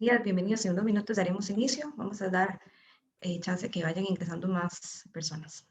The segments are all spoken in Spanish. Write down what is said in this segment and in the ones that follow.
días, bienvenidos. En unos minutos daremos inicio. Vamos a dar chance que vayan ingresando más personas.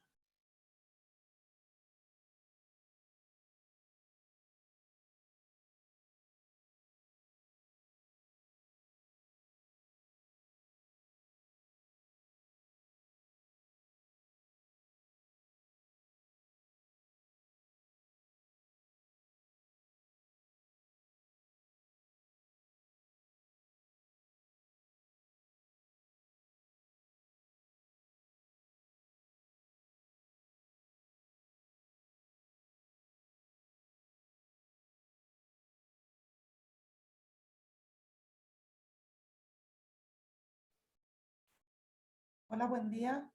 Hola, buen día.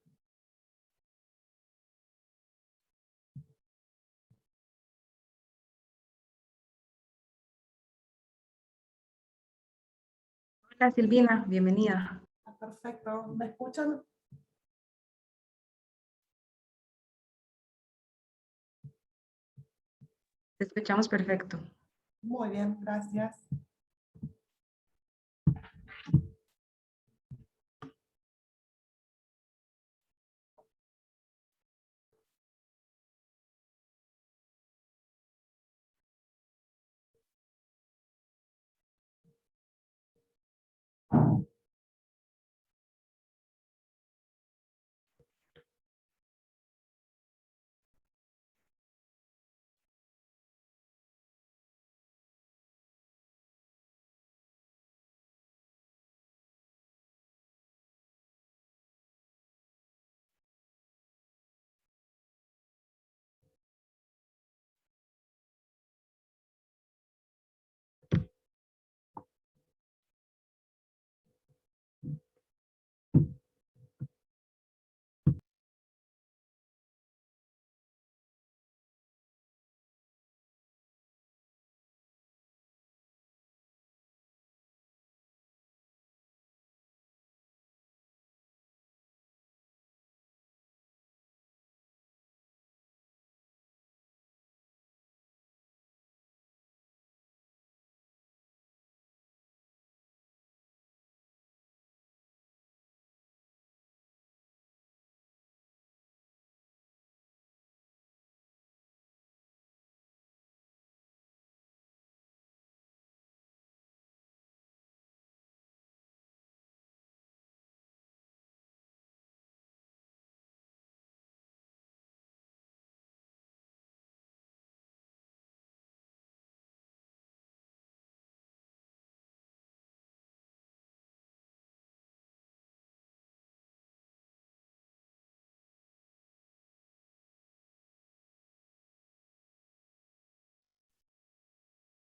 Hola Silvina, bienvenida. Perfecto. ¿Me escuchan? Te escuchamos perfecto. Muy bien, gracias.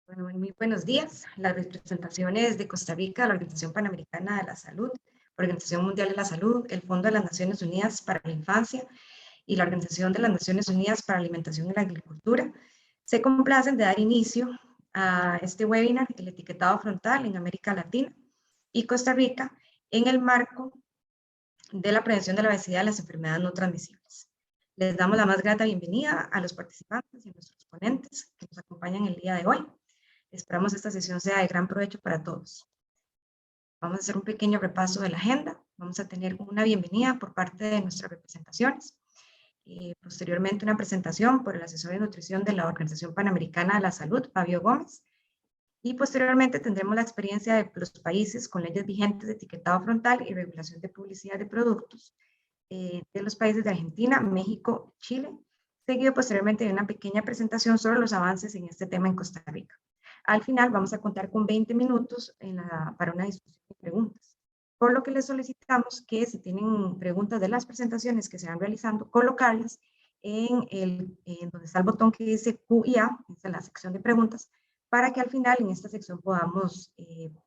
Bueno, muy buenos días. Las representaciones de Costa Rica, la Organización Panamericana de la Salud, Organización Mundial de la Salud, el Fondo de las Naciones Unidas para la Infancia y la Organización de las Naciones Unidas para la Alimentación y la Agricultura se complacen de dar inicio a este webinar, el etiquetado frontal en América Latina y Costa Rica, en el marco de la prevención de la obesidad y las enfermedades no transmisibles. Les damos la más grata bienvenida a los participantes y a nuestros ponentes que nos acompañan el día de hoy. Esperamos esta sesión sea de gran provecho para todos. Vamos a hacer un pequeño repaso de la agenda. Vamos a tener una bienvenida por parte de nuestras representaciones. Posteriormente, una presentación por el asesor de nutrición de la Organización Panamericana de la Salud, Fabio Gómez. Y posteriormente tendremos la experiencia de los países con leyes vigentes de etiquetado frontal y regulación de publicidad de productos de los países de Argentina, México, Chile, seguido posteriormente de una pequeña presentación sobre los avances en este tema en Costa Rica. Al final vamos a contar con 20 minutos para una discusión y preguntas, por lo que les solicitamos que si tienen preguntas de las presentaciones que se van realizando, colocarlas en donde está el botón que dice Q y A, en la sección de preguntas, para que al final en esta sección podamos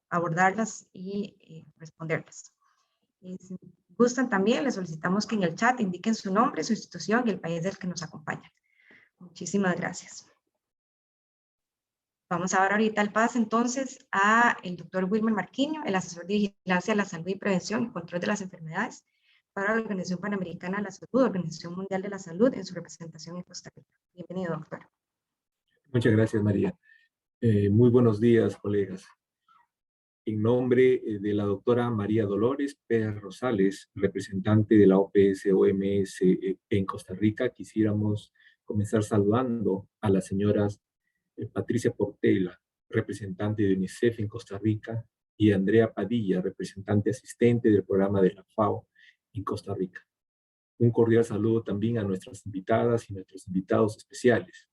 abordarlas y responderlas. Si gustan también, les solicitamos que en el chat indiquen su nombre, su institución y el país del que nos acompañan. Muchísimas gracias. Vamos a dar ahorita el paso entonces a el doctor Wilmer Marquiño, el asesor de vigilancia de la salud y prevención y control de las enfermedades para la Organización Panamericana de la Salud, Organización Mundial de la Salud, en su representación en Costa Rica. Bienvenido, doctor. Muchas gracias, María. Muy buenos días, colegas. En nombre de la doctora María Dolores Pérez Rosales, representante de la OPS-OMS en Costa Rica, quisiéramos comenzar saludando a las señoras Patricia Portela, representante de UNICEF en Costa Rica, y Andrea Padilla, representante asistente del programa de la FAO en Costa Rica. Un cordial saludo también a nuestras invitadas y nuestros invitados especiales.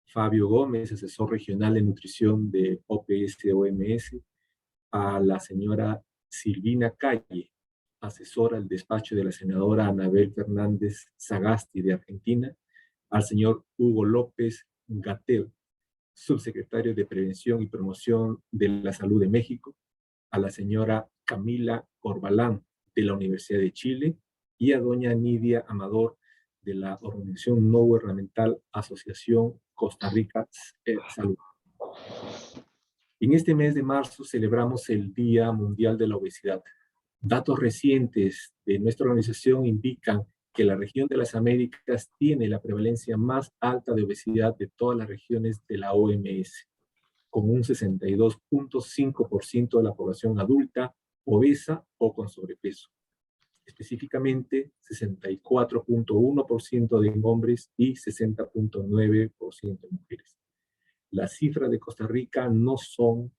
Fabio Gómez, asesor regional de nutrición de OPS-OMS, a la señora Silvina Calle, asesora del despacho de la senadora Anabel Fernández Sagasti de Argentina, al señor Hugo López Gatell, subsecretario de Prevención y Promoción de la Salud de México, a la señora Camila Corbalán de la Universidad de Chile y a doña Nidia Amador de la organización no gubernamental Asociación Costa Rica Salud. En este mes de marzo celebramos el Día Mundial de la Obesidad. Datos recientes de nuestra organización indican que la región de las Américas tiene la prevalencia más alta de obesidad de todas las regiones de la OMS, con un 62.5% de la población adulta obesa o con sobrepeso. Específicamente, 64.1% de hombres y 60.9% de mujeres. Las cifras de Costa Rica no son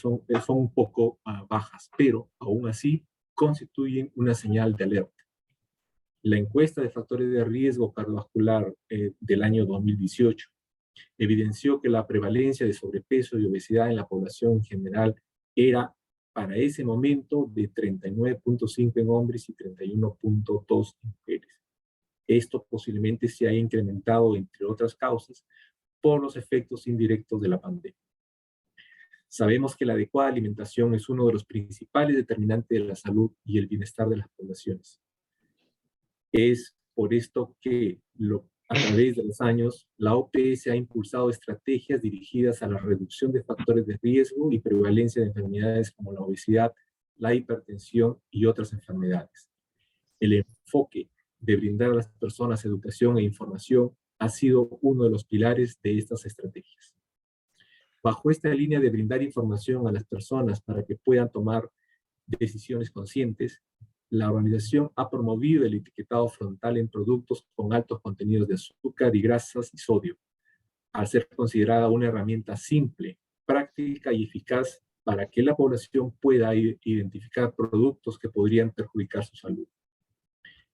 son un poco bajas, pero aún así constituyen una señal de alerta. La encuesta de factores de riesgo cardiovascular del año 2018 evidenció que la prevalencia de sobrepeso y obesidad en la población en general era para ese momento de 39.5 en hombres y 31.2 en mujeres. Esto posiblemente se haya incrementado, entre otras causas, por los efectos indirectos de la pandemia. Sabemos que la adecuada alimentación es uno de los principales determinantes de la salud y el bienestar de las poblaciones. Es por esto que a través de los años, la OPS ha impulsado estrategias dirigidas a la reducción de factores de riesgo y prevalencia de enfermedades como la obesidad, la hipertensión y otras enfermedades. El enfoque de brindar a las personas educación e información ha sido uno de los pilares de estas estrategias. Bajo esta línea de brindar información a las personas para que puedan tomar decisiones conscientes, la organización ha promovido el etiquetado frontal en productos con altos contenidos de azúcar y grasas y sodio, al ser considerada una herramienta simple, práctica y eficaz para que la población pueda identificar productos que podrían perjudicar su salud.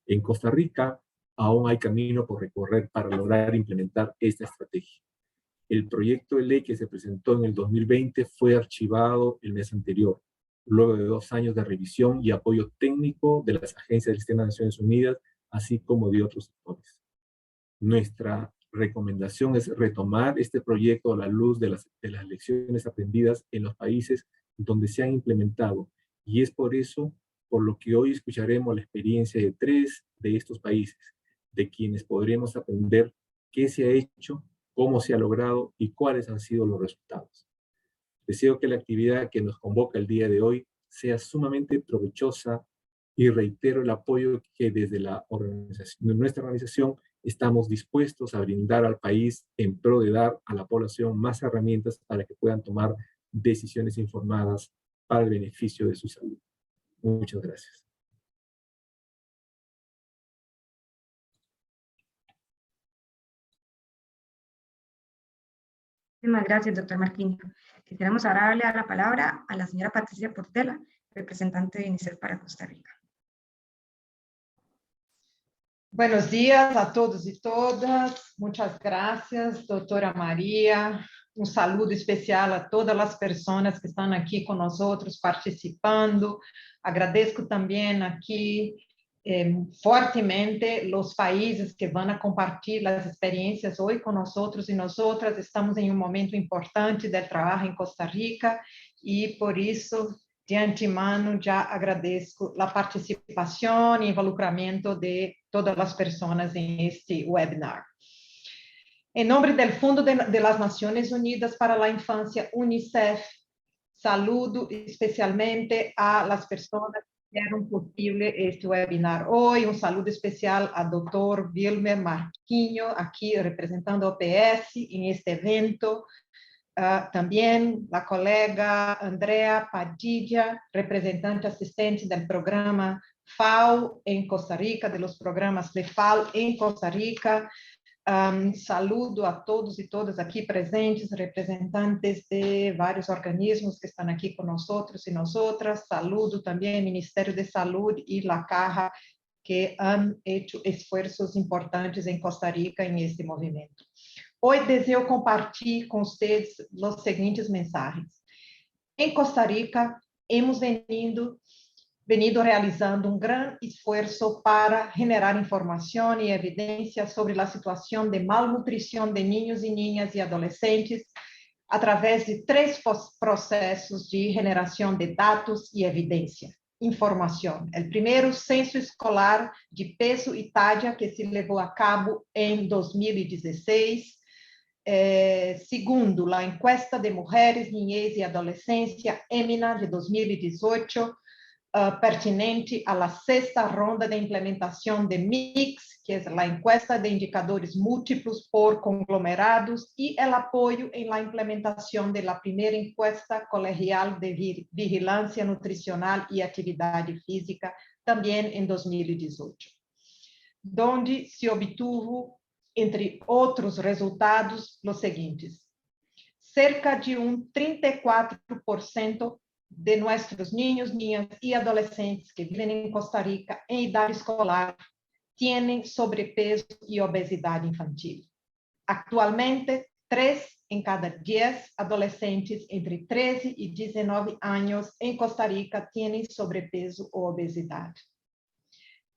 En Costa Rica, aún hay camino por recorrer para lograr implementar esta estrategia. El proyecto de ley que se presentó en el 2020 fue archivado el mes anterior, luego de 2 años de revisión y apoyo técnico de las agencias del Sistema de Naciones Unidas, así como de otros sectores. Nuestra recomendación es retomar este proyecto a la luz de las lecciones aprendidas en los países donde se han implementado, y es por eso por lo que hoy escucharemos la experiencia de 3 de estos países, de quienes podremos aprender qué se ha hecho, cómo se ha logrado y cuáles han sido los resultados. Deseo que la actividad que nos convoca el día de hoy sea sumamente provechosa y reitero el apoyo que desde nuestra organización estamos dispuestos a brindar al país en pro de dar a la población más herramientas para que puedan tomar decisiones informadas para el beneficio de su salud. Muchas gracias. Muchísimas gracias, doctor Marquinhos. Quisiéramos ahora darle la palabra a la señora Patricia Portela, representante de UNICEF para Costa Rica. Buenos días a todos y todas. Muchas gracias, doctora María. Un saludo especial a todas las personas que están aquí con nosotros participando. Agradezco también aquí fuertemente los países que van a compartir las experiencias hoy con nosotros y nosotras. Estamos en un momento importante del trabajo en Costa Rica y por eso de antemano ya agradezco la participación y involucramiento de todas las personas en este webinar. En nombre del Fondo de las Naciones Unidas para la Infancia, UNICEF, saludo especialmente a las personas que hicieron posible este webinar hoy. Un saludo especial al doctor Wilmer Marquinhos, aquí representando a OPS en este evento También la colega Andrea Padilla, representante asistente del programa FAO en Costa Rica, de los programas de FAO en Costa Rica. Saludo a todos y todas aquí presentes, representantes de varios organismos que están aquí con nosotros y nosotras. Saludo también al Ministerio de Salud y la Caja, que han hecho esfuerzos importantes en Costa Rica en este movimiento. Hoy deseo compartir con ustedes los siguientes mensajes. En Costa Rica hemos venido realizando un gran esfuerzo para generar información y evidencia sobre la situación de malnutrición de niños y niñas y adolescentes a través de 3 procesos de generación de datos y evidencia. Información. El primero, censo escolar de peso y talla, que se llevó a cabo en 2016. Segundo, la encuesta de mujeres, niñez y adolescencia, EMINA, de 2018, pertinente a la 6ª ronda de implementación de MIX, que es la encuesta de indicadores múltiplos por conglomerados, y el apoyo en la implementación de la primera encuesta colegial de vigilancia nutricional y actividad física, también en 2018, donde se obtuvo, entre otros resultados, los siguientes. Cerca de un 34% de nuestros niños, niñas y adolescentes que viven en Costa Rica en edad escolar tienen sobrepeso y obesidad infantil. Actualmente, 3 en cada 10 adolescentes entre 13 y 19 años en Costa Rica tienen sobrepeso o obesidad.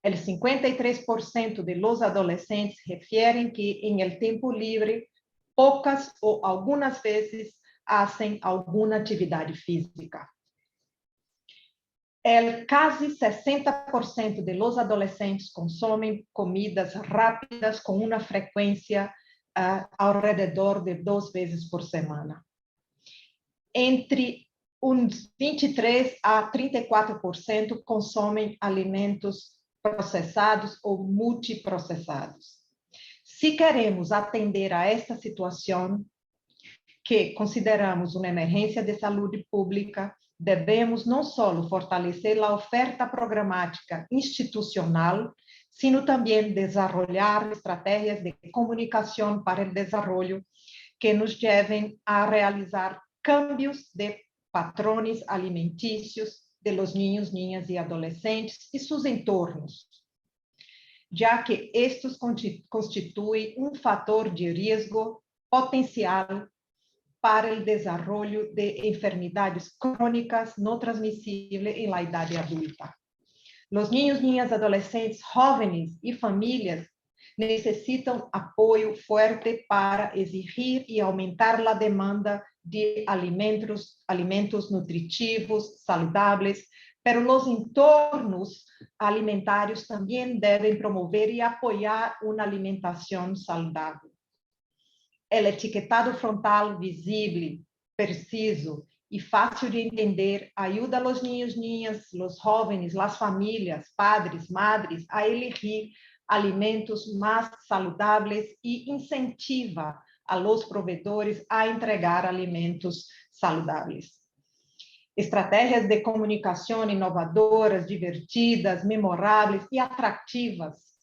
El 53% de los adolescentes refieren que en el tiempo libre, pocas o algunas veces hacen alguna actividad física. El casi 60% de los adolescentes consumen comidas rápidas con una frecuencia alrededor de 2 veces por semana. Entre un 23 a 34% consumen alimentos procesados ou multiprocessados. Se queremos atender a esta situação, que consideramos uma emergência de saúde pública, devemos não só fortalecer a oferta programática institucional, sino também desenvolver estratégias de comunicação para o desenvolvimento que nos levem a realizar cambios de patrones alimentícios de los niños, niñas y adolescentes y sus entornos, ya que estos constituyen un factor de riesgo potencial para el desarrollo de enfermedades crónicas no transmisibles en la edad adulta. Los niños, niñas, adolescentes, jóvenes y familias necesitan apoyo fuerte para exigir y aumentar la demanda de alimentos nutritivos, saludables, pero los entornos alimentarios también deben promover y apoyar una alimentación saludable. El etiquetado frontal visible, preciso y fácil de entender ayuda a los niños, niñas, los jóvenes, las familias, padres, madres a elegir alimentos más saludables y incentiva a los proveedores a entregar alimentos saludables. Estrategias de comunicación inovadoras, divertidas, memorables y atractivas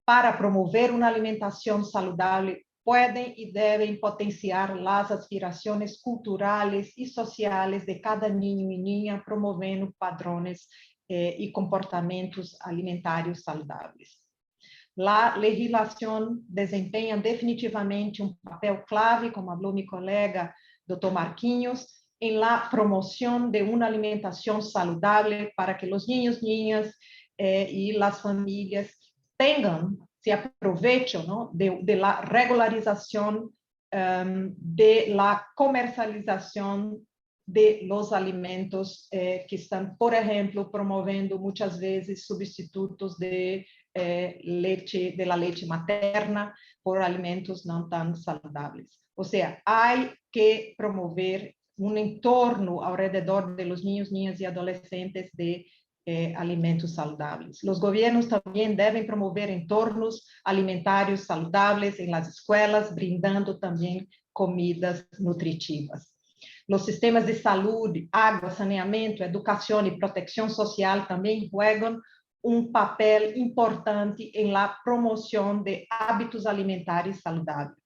para promover una alimentación saludable pueden y deben potenciar las aspiraciones culturales y sociales de cada niño y niña, promoviendo padrones y comportamientos alimentarios saludables. La legislación desempeña definitivamente un papel clave, como habló mi colega Dr. Marquinhos, en la promoción de una alimentación saludable para que los niños, niñas y las familias se aprovechen, ¿no?, de la regularización de la comercialización de los alimentos que están, por ejemplo, promoviendo muchas veces sustitutos de la leche materna por alimentos no tan saludables. O sea, hay que promover un entorno alrededor de los niños, niñas y adolescentes de alimentos saludables. Los gobiernos también deben promover entornos alimentarios saludables en las escuelas, brindando también comidas nutritivas. Los sistemas de salud, agua, saneamiento, educación y protección social también juegan un papel importante en la promoción de hábitos alimentarios saludables.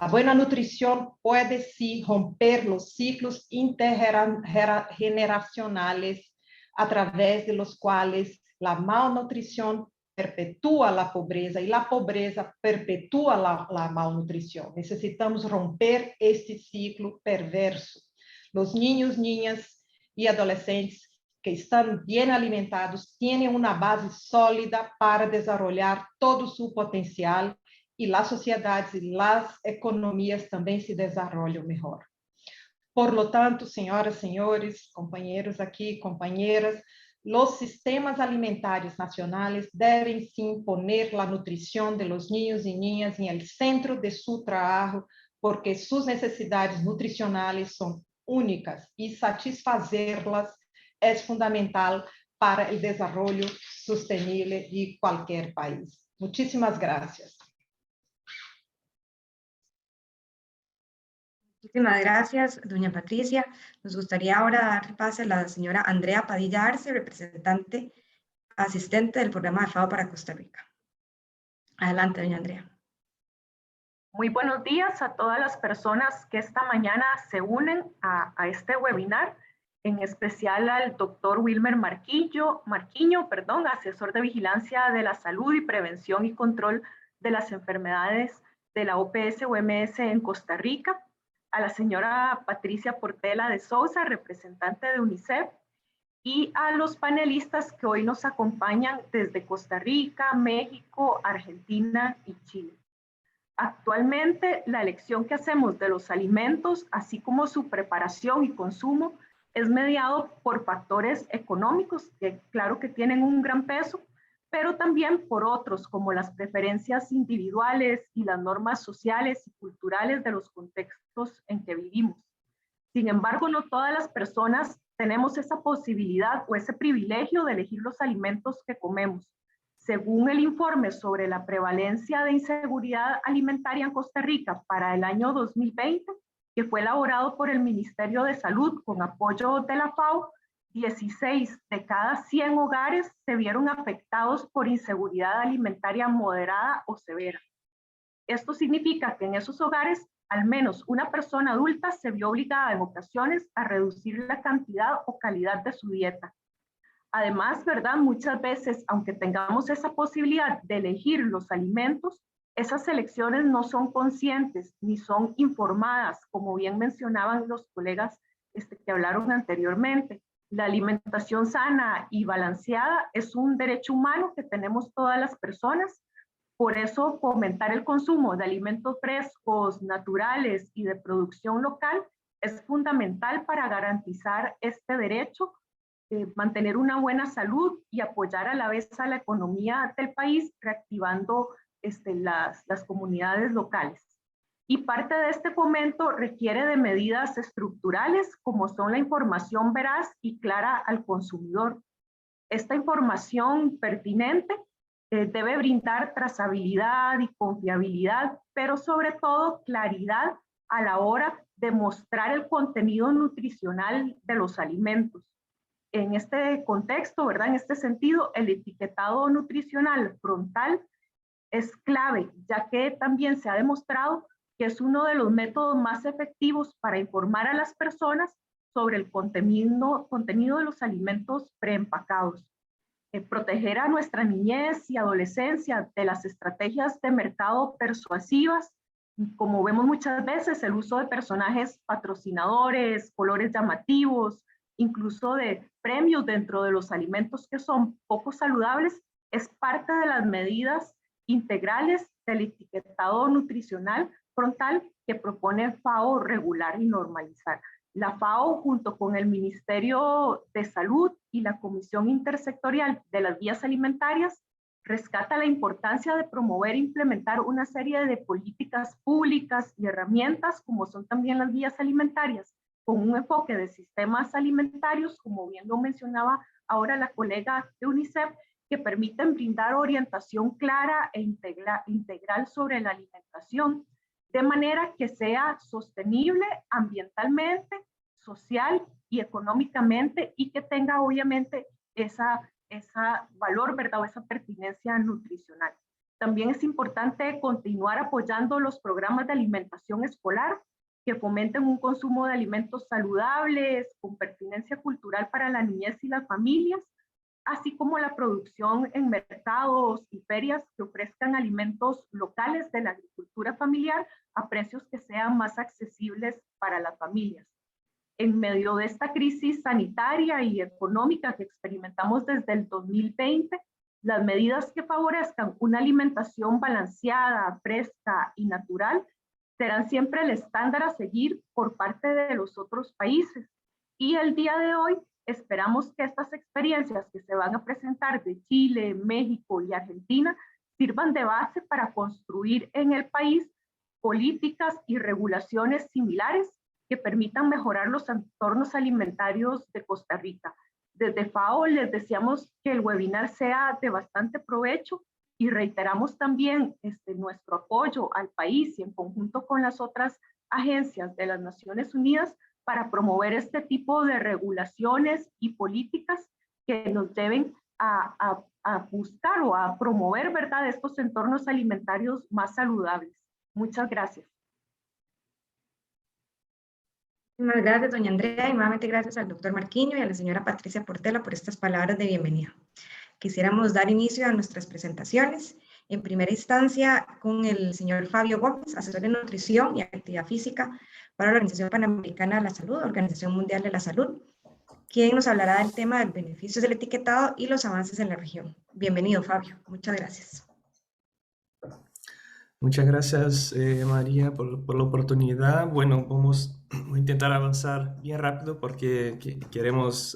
La buena nutrición puede sí romper los ciclos intergeneracionales a través de los cuales la malnutrición perpetúa la pobreza y la pobreza perpetúa la malnutrición. Necesitamos romper este ciclo perverso. Los niños, niñas y adolescentes que están bien alimentados tienen una base sólida para desarrollar todo su potencial y las sociedades y las economías también se desarrollan mejor. Por lo tanto, señoras, señores, compañeros aquí, compañeras, los sistemas alimentarios nacionales deben sí poner la nutrición de los niños y niñas en el centro de su trabajo, porque sus necesidades nutricionales son únicas y satisfacerlas es fundamental para el desarrollo sostenible de cualquier país. Muchísimas gracias. Muchísimas gracias, doña Patricia. Nos gustaría ahora dar pase a la señora Andrea Padilla Arce, representante asistente del programa de FAO para Costa Rica. Adelante, doña Andrea. Muy buenos días a todas las personas que esta mañana se unen a este webinar, en especial al doctor Wilmer Marquiño, asesor de vigilancia de la salud y prevención y control de las enfermedades de la OPS-OMS en Costa Rica, a la señora Patricia Portela de Sousa, representante de UNICEF, y a los panelistas que hoy nos acompañan desde Costa Rica, México, Argentina y Chile. Actualmente, la elección que hacemos de los alimentos, así como su preparación y consumo, es mediado por factores económicos, que claro que tienen un gran peso, pero también por otros, como las preferencias individuales y las normas sociales y culturales de los contextos en que vivimos. Sin embargo, no todas las personas tenemos esa posibilidad o ese privilegio de elegir los alimentos que comemos. Según el informe sobre la prevalencia de inseguridad alimentaria en Costa Rica para el año 2020, que fue elaborado por el Ministerio de Salud con apoyo de la FAO, 16 de cada 100 hogares se vieron afectados por inseguridad alimentaria moderada o severa. Esto significa que en esos hogares, al menos una persona adulta se vio obligada en ocasiones a reducir la cantidad o calidad de su dieta. Además, ¿verdad? Muchas veces, aunque tengamos esa posibilidad de elegir los alimentos, esas elecciones no son conscientes ni son informadas, como bien mencionaban los colegas que hablaron anteriormente. La alimentación sana y balanceada es un derecho humano que tenemos todas las personas. Por eso, fomentar el consumo de alimentos frescos, naturales y de producción local es fundamental para garantizar este derecho, mantener una buena salud y apoyar a la vez a la economía del país, reactivando las comunidades locales. Y parte de este fomento requiere de medidas estructurales, como son la información veraz y clara al consumidor. Esta información pertinente debe brindar trazabilidad y confiabilidad, pero sobre todo claridad a la hora de mostrar el contenido nutricional de los alimentos. En este contexto, ¿verdad? En este sentido, el etiquetado nutricional frontal es clave, ya que también se ha demostrado que es uno de los métodos más efectivos para informar a las personas sobre el contenido de los alimentos preempacados. Proteger a nuestra niñez y adolescencia de las estrategias de mercado persuasivas, como vemos muchas veces, el uso de personajes patrocinadores, colores llamativos, incluso de premios dentro de los alimentos que son poco saludables, es parte de las medidas integrales del etiquetado nutricional frontal que propone FAO regular y normalizar. La FAO, junto con el Ministerio de Salud y la Comisión Intersectorial de las Vías Alimentarias, rescata la importancia de promover e implementar una serie de políticas públicas y herramientas, como son también las vías alimentarias, con un enfoque de sistemas alimentarios, como bien lo mencionaba ahora la colega de UNICEF, que permiten brindar orientación clara e integral sobre la alimentación, de manera que sea sostenible ambientalmente, social y económicamente, y que tenga obviamente esa valor, ¿verdad? O esa pertinencia nutricional. También es importante continuar apoyando los programas de alimentación escolar que fomenten un consumo de alimentos saludables, con pertinencia cultural para la niñez y las familias, así como la producción en mercados y ferias que ofrezcan alimentos locales de la agricultura familiar a precios que sean más accesibles para las familias. En medio de esta crisis sanitaria y económica que experimentamos desde el 2020, las medidas que favorezcan una alimentación balanceada, fresca y natural serán siempre el estándar a seguir por parte de los otros países. Y el día de hoy esperamos que estas experiencias que se van a presentar de Chile, México y Argentina sirvan de base para construir en el país políticas y regulaciones similares que permitan mejorar los entornos alimentarios de Costa Rica. Desde FAO les deseamos que el webinar sea de bastante provecho y reiteramos también nuestro apoyo al país y en conjunto con las otras agencias de las Naciones Unidas para promover este tipo de regulaciones y políticas que nos deben a buscar o a promover, ¿verdad?, estos entornos alimentarios más saludables. Muchas gracias. Muchas gracias, doña Andrea, y nuevamente gracias al doctor Marquiño y a la señora Patricia Portela por estas palabras de bienvenida. Quisiéramos dar inicio a nuestras presentaciones, en primera instancia con el señor Fabio Gómez, asesor en nutrición y actividad física para la Organización Panamericana de la Salud, Organización Mundial de la Salud, quien nos hablará del tema del beneficio del etiquetado y los avances en la región. Bienvenido, Fabio. Muchas gracias. Muchas gracias, María, por la oportunidad. Bueno, voy a intentar avanzar bien rápido porque queremos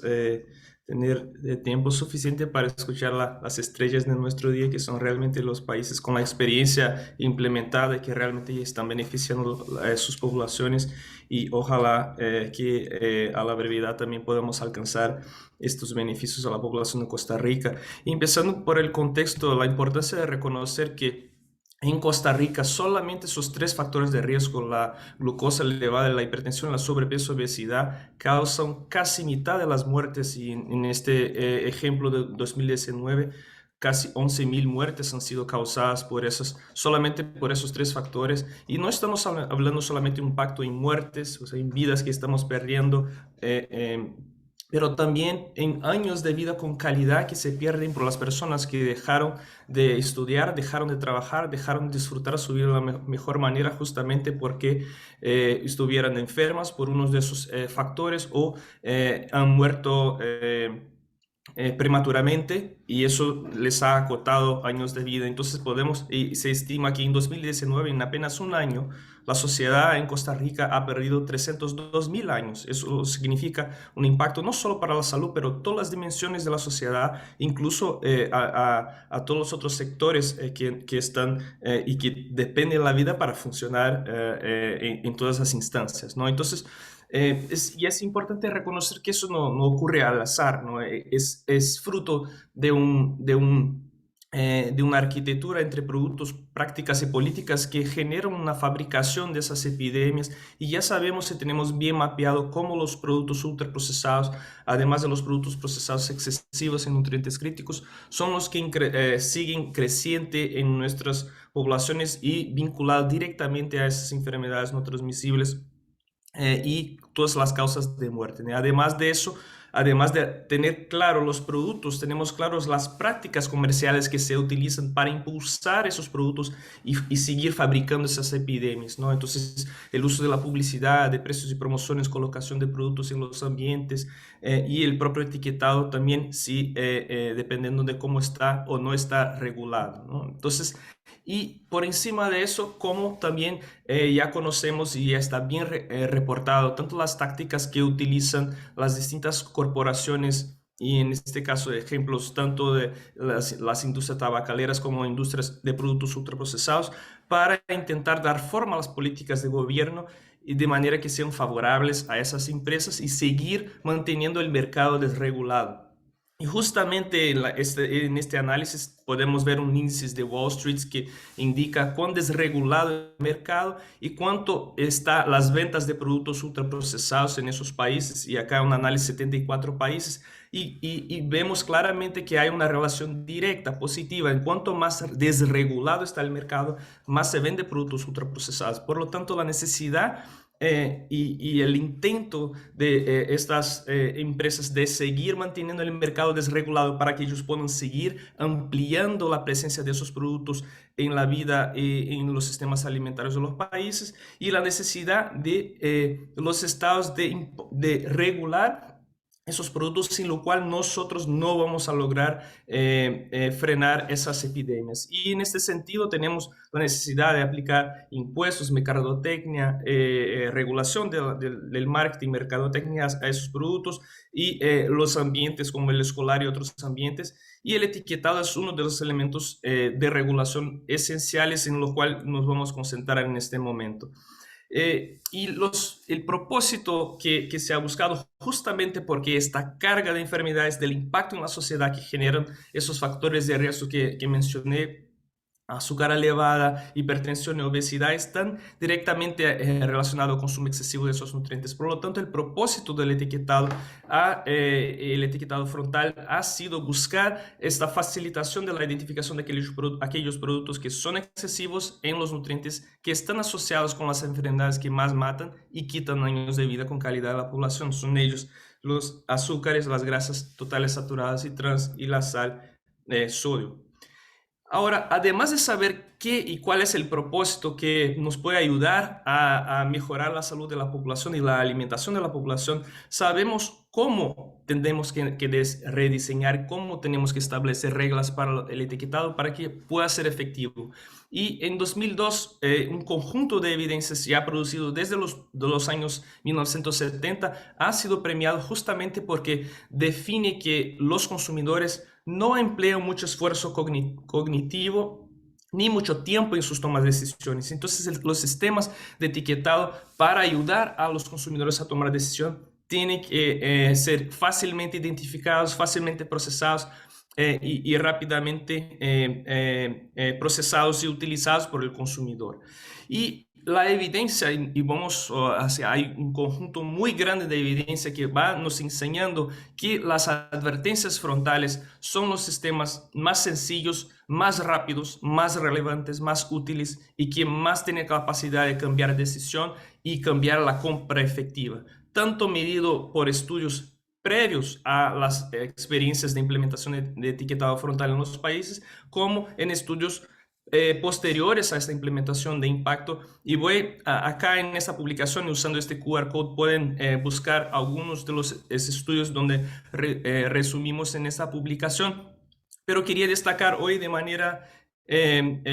tener tiempo suficiente para escuchar las estrellas de nuestro día, que son realmente los países con la experiencia implementada y que realmente están beneficiando sus poblaciones, y ojalá que a la brevedad también podamos alcanzar estos beneficios a la población de Costa Rica. Y empezando por el contexto, la importancia de reconocer que en Costa Rica solamente esos 3 factores de riesgo, la glucosa elevada, la hipertensión, la sobrepeso, obesidad, causan casi mitad de las muertes, y en este ejemplo de 2019, casi 11.000 muertes han sido causadas solamente por esos 3 factores. Y no estamos hablando solamente de un impacto en muertes, o sea, en vidas que estamos perdiendo, pero también en años de vida con calidad que se pierden por las personas que dejaron de estudiar, dejaron de trabajar, dejaron de disfrutar su vida de la mejor manera, justamente porque estuvieran enfermas por uno de esos factores, o han muerto prematuramente, y eso les ha acotado años de vida. Entonces se estima que en 2019, en apenas un año, la sociedad en Costa Rica ha perdido 302.000 años. Eso significa un impacto no solo para la salud, pero todas las dimensiones de la sociedad, incluso a todos los otros sectores que están y que dependen de la vida para funcionar en todas las instancias, ¿no? Entonces, es importante reconocer que eso no ocurre al azar, ¿no? Es fruto de una arquitectura entre productos, prácticas y políticas que generan una fabricación de esas epidemias, y ya sabemos y tenemos bien mapeado cómo los productos ultraprocesados, además de los productos procesados excesivos en nutrientes críticos, son los que siguen creciente en nuestras poblaciones y vinculados directamente a esas enfermedades no transmisibles y todas las causas de muerte, ¿no? Además de eso, además de tener claro los productos, tenemos claros las prácticas comerciales que se utilizan para impulsar esos productos y seguir fabricando esas epidemias, ¿no? Entonces, el uso de la publicidad, de precios y promociones, colocación de productos en los ambientes y el propio etiquetado también, sí, dependiendo de cómo está o no está regulado, ¿no? Entonces, y por encima de eso, como también ya conocemos y ya está bien reportado, tanto las tácticas que utilizan las distintas corporaciones, y en este caso ejemplos tanto de las industrias tabacaleras como industrias de productos ultraprocesados, para intentar dar forma a las políticas de gobierno y de manera que sean favorables a esas empresas y seguir manteniendo el mercado desregulado. Y justamente en este análisis podemos ver un índice de Wall Street que indica cuán desregulado es el mercado y cuánto están las ventas de productos ultraprocesados en esos países. Y acá un análisis de 74 países y vemos claramente que hay una relación directa, positiva. En cuanto más desregulado está el mercado, más se vende productos ultraprocesados. Por lo tanto, la necesidad y el intento de estas empresas de seguir manteniendo el mercado desregulado para que ellos puedan seguir ampliando la presencia de esos productos en la vida y en los sistemas alimentarios de los países, y la necesidad de los estados de regular esos productos, sin lo cual nosotros no vamos a lograr frenar esas epidemias. Y en este sentido tenemos la necesidad de aplicar impuestos, mercadotecnia, regulación del marketing, mercadotecnia a esos productos, y los ambientes como el escolar y otros ambientes. Y el etiquetado es uno de los elementos de regulación esenciales en lo cual nos vamos a concentrar en este momento. Y el propósito que se ha buscado, justamente porque esta carga de enfermedades, del impacto en la sociedad que generan esos factores de riesgo que mencioné, azúcar elevada, hipertensión y obesidad, están directamente relacionados al consumo excesivo de esos nutrientes. Por lo tanto, el propósito del etiquetado, el etiquetado frontal, ha sido buscar esta facilitación de la identificación de aquellos productos que son excesivos en los nutrientes que están asociados con las enfermedades que más matan y quitan años de vida con calidad de la población. Son ellos los azúcares, las grasas totales saturadas y trans, y la sal, sodio. Ahora, además de saber qué y cuál es el propósito que nos puede ayudar a mejorar la salud de la población y la alimentación de la población, sabemos cómo tenemos que rediseñar, cómo tenemos que establecer reglas para el etiquetado para que pueda ser efectivo. Y en 2002, un conjunto de evidencias ya producido desde los años 1970 ha sido premiado justamente porque define que los consumidores no emplean mucho esfuerzo cognitivo ni mucho tiempo en sus tomas de decisiones. Entonces, los sistemas de etiquetado para ayudar a los consumidores a tomar decisión tienen que ser fácilmente identificados, fácilmente procesados y rápidamente procesados y utilizados por el consumidor. Y la evidencia, y vamos hacia, hay un conjunto muy grande de evidencia que va nos enseñando que las advertencias frontales son los sistemas más sencillos, más rápidos, más relevantes, más útiles y que más tienen capacidad de cambiar decisión y cambiar la compra efectiva, tanto medido por estudios previos a las experiencias de implementación de etiquetado frontal en los países, como en estudios posteriores a esta implementación de impacto. Y voy acá en esta publicación, usando este QR code, pueden buscar algunos de los estudios donde resumimos en esta publicación, pero quería destacar hoy de manera en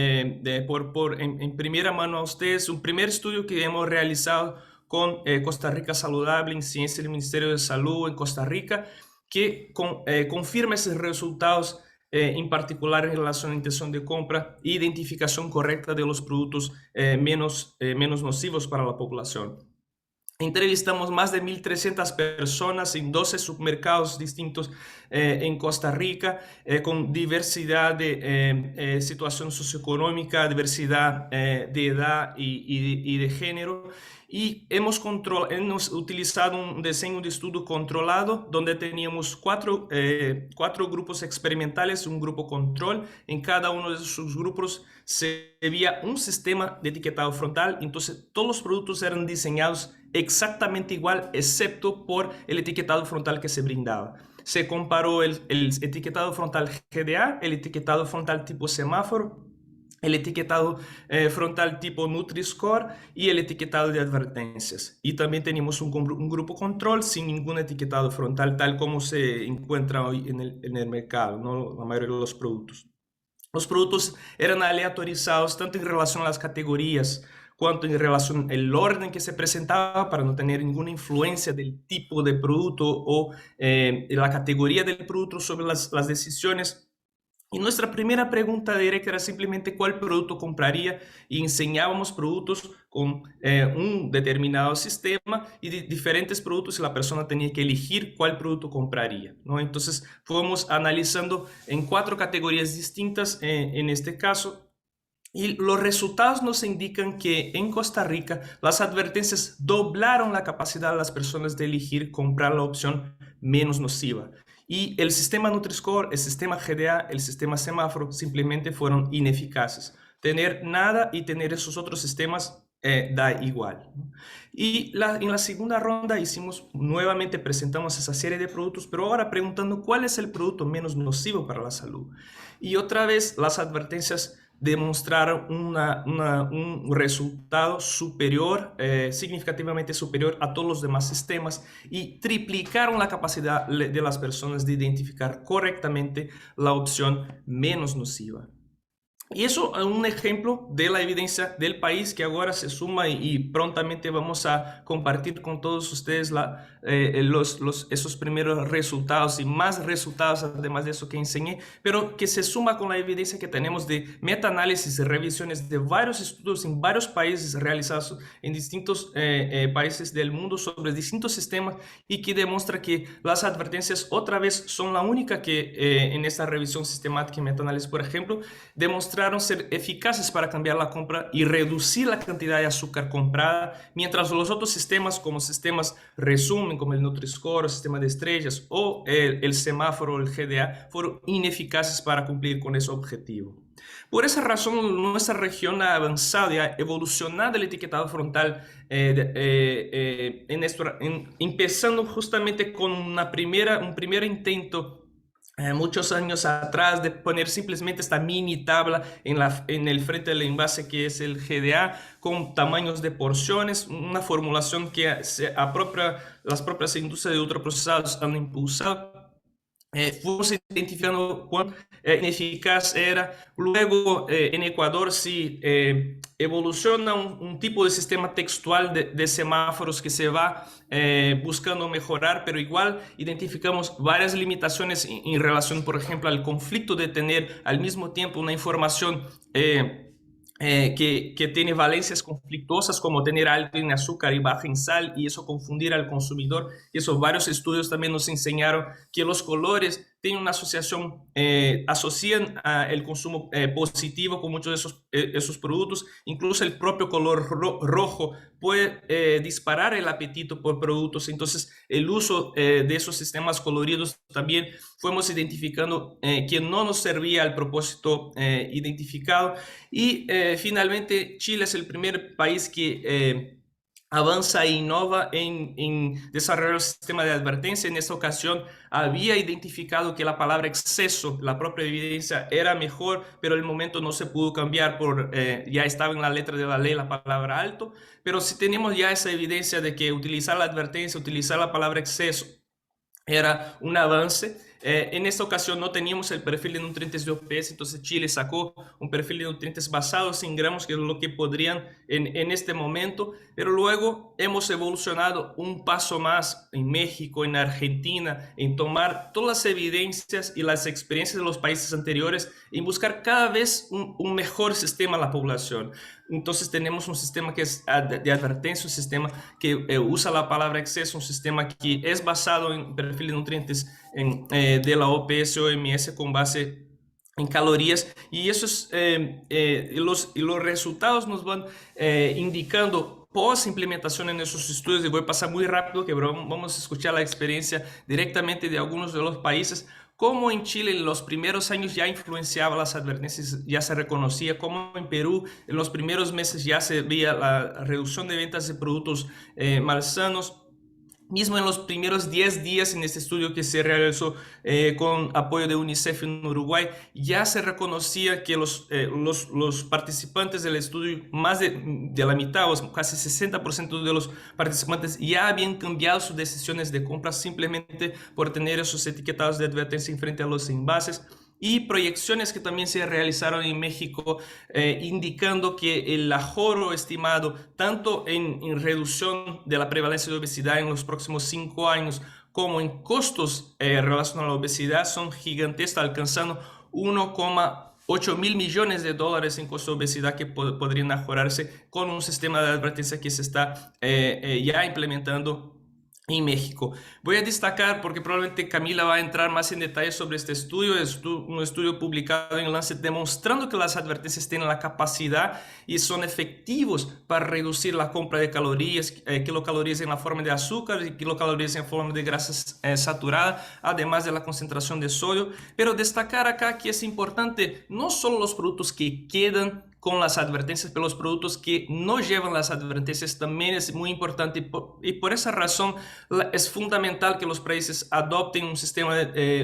primera mano a ustedes un primer estudio que hemos realizado con Costa Rica Saludable en Ciencia del Ministerio de Salud en Costa Rica, que confirma esos resultados, en particular en relación a intención de compra e identificación correcta de los productos menos nocivos para la población. Entrevistamos más de 1.300 personas en 12 supermercados distintos en Costa Rica, con diversidad de situación socioeconómica, diversidad de edad y de género. Y hemos utilizado un diseño de estudio controlado donde teníamos cuatro grupos experimentales, un grupo control. En cada uno de esos grupos se veía un sistema de etiquetado frontal. Entonces todos los productos eran diseñados exactamente igual, excepto por el etiquetado frontal que se brindaba. Se comparó el etiquetado frontal GDA, el etiquetado frontal tipo semáforo, el etiquetado frontal tipo Nutri-Score y el etiquetado de advertencias. Y también tenemos un grupo control sin ningún etiquetado frontal, tal como se encuentra hoy en el mercado, ¿no? La mayoría de los productos. Los productos eran aleatorizados tanto en relación a las categorías cuanto en relación al orden que se presentaba, para no tener ninguna influencia del tipo de producto o la categoría del producto sobre las decisiones. Y nuestra primera pregunta directa era simplemente cuál producto compraría, y enseñábamos productos con un determinado sistema y diferentes productos, y la persona tenía que elegir cuál producto compraría, ¿no? Entonces fuimos analizando en 4 categorías distintas en este caso. Y los resultados nos indican que en Costa Rica las advertencias doblaron la capacidad de las personas de elegir comprar la opción menos nociva. Y el sistema Nutri-Score, el sistema GDA, el sistema semáforo simplemente fueron ineficaces. Tener nada y tener esos otros sistemas da igual, ¿no? Y en la segunda ronda nuevamente presentamos esa serie de productos, pero ahora preguntando cuál es el producto menos nocivo para la salud. Y otra vez las advertencias demostraron un resultado superior, significativamente superior a todos los demás sistemas, y triplicaron la capacidad de las personas de identificar correctamente la opción menos nociva. Y eso es un ejemplo de la evidencia del país que ahora se suma, y prontamente vamos a compartir con todos ustedes esos primeros resultados y más resultados, además de eso que enseñé, pero que se suma con la evidencia que tenemos de metaanálisis y revisiones de varios estudios en varios países realizados en distintos países del mundo sobre distintos sistemas, y que demuestra que las advertencias otra vez son la única que en esta revisión sistemática y metaanálisis, por ejemplo, demostraron ser eficaces para cambiar la compra y reducir la cantidad de azúcar comprada, mientras los otros sistemas, como sistemas resumen, como el Nutri-Score, el sistema de estrellas o el semáforo, el GDA, fueron ineficaces para cumplir con ese objetivo. Por esa razón, nuestra región ha avanzado y ha evolucionado el etiquetado frontal, empezando justamente con un primer intento muchos años atrás de poner simplemente esta mini tabla en el frente del envase, que es el GDA, con tamaños de porciones, una formulación que las propias industrias de ultraprocesados han impulsado. Fuimos identificando cuán ineficaz era. Luego en Ecuador sí evoluciona un tipo de sistema textual de semáforos que se va buscando mejorar, pero igual identificamos varias limitaciones en relación, por ejemplo, al conflicto de tener al mismo tiempo una información que tiene valencias conflictuosas, como tener alto en azúcar y bajo en sal, y eso confundir al consumidor. Y eso varios estudios también nos enseñaron que los colores tienen una asociación, asocian el consumo positivo con muchos de esos productos. Incluso el propio color rojo puede disparar el apetito por productos. Entonces el uso de esos sistemas coloridos también fuimos identificando que no nos servía al propósito identificado. Y finalmente Chile es el primer país que avanza e innova en desarrollar el sistema de advertencia. En esta ocasión había identificado que la palabra exceso, la propia evidencia, era mejor, pero el momento no se pudo cambiar, ya estaba en la letra de la ley la palabra alto. Pero si tenemos ya esa evidencia de que utilizar la advertencia, utilizar la palabra exceso era un avance. En esta ocasión no teníamos el perfil de nutrientes de OPS, entonces Chile sacó un perfil de nutrientes basados en gramos, que es lo que podrían en este momento, pero luego hemos evolucionado un paso más en México, en Argentina, en tomar todas las evidencias y las experiencias de los países anteriores y buscar cada vez un mejor sistema a la población. Entonces tenemos un sistema que es de advertencia, un sistema que usa la palabra exceso, un sistema que es basado en perfil de nutrientes de la OPS OMS con base en calorías, y eso es, los resultados nos van indicando post implementación en esos estudios. Y voy a pasar muy rápido, que vamos a escuchar la experiencia directamente de algunos de los países. Como en Chile en los primeros años ya influenciaba las advertencias, ya se reconocía, como en Perú en los primeros meses ya se veía la reducción de ventas de productos malsanos. Mismo en los primeros 10 días en este estudio que se realizó con apoyo de UNICEF en Uruguay, ya se reconocía que los participantes del estudio, más de la mitad, o casi 60% de los participantes, ya habían cambiado sus decisiones de compra simplemente por tener esos etiquetados de advertencia en frente a los envases. Y proyecciones que también se realizaron en México indicando que el ahorro estimado tanto en reducción de la prevalencia de obesidad en los próximos 5 años como en costos relacionados a la obesidad son gigantescos, alcanzando 1,8 mil millones de dólares en costo de obesidad que podrían ahorrarse con un sistema de advertencia que se está ya implementando en México. Voy a destacar, porque probablemente Camila va a entrar más en detalle sobre este estudio, es un estudio publicado en Lancet demostrando que las advertencias tienen la capacidad y son efectivos para reducir la compra de calorías, kilocalorías en la forma de azúcar y kilocalorías en forma de grasas saturadas, además de la concentración de sodio. Pero destacar acá que es importante no solo los productos que quedan con las advertencias, pero los productos que no llevan las advertencias también es muy importante y por esa razón es fundamental que los países adopten un sistema,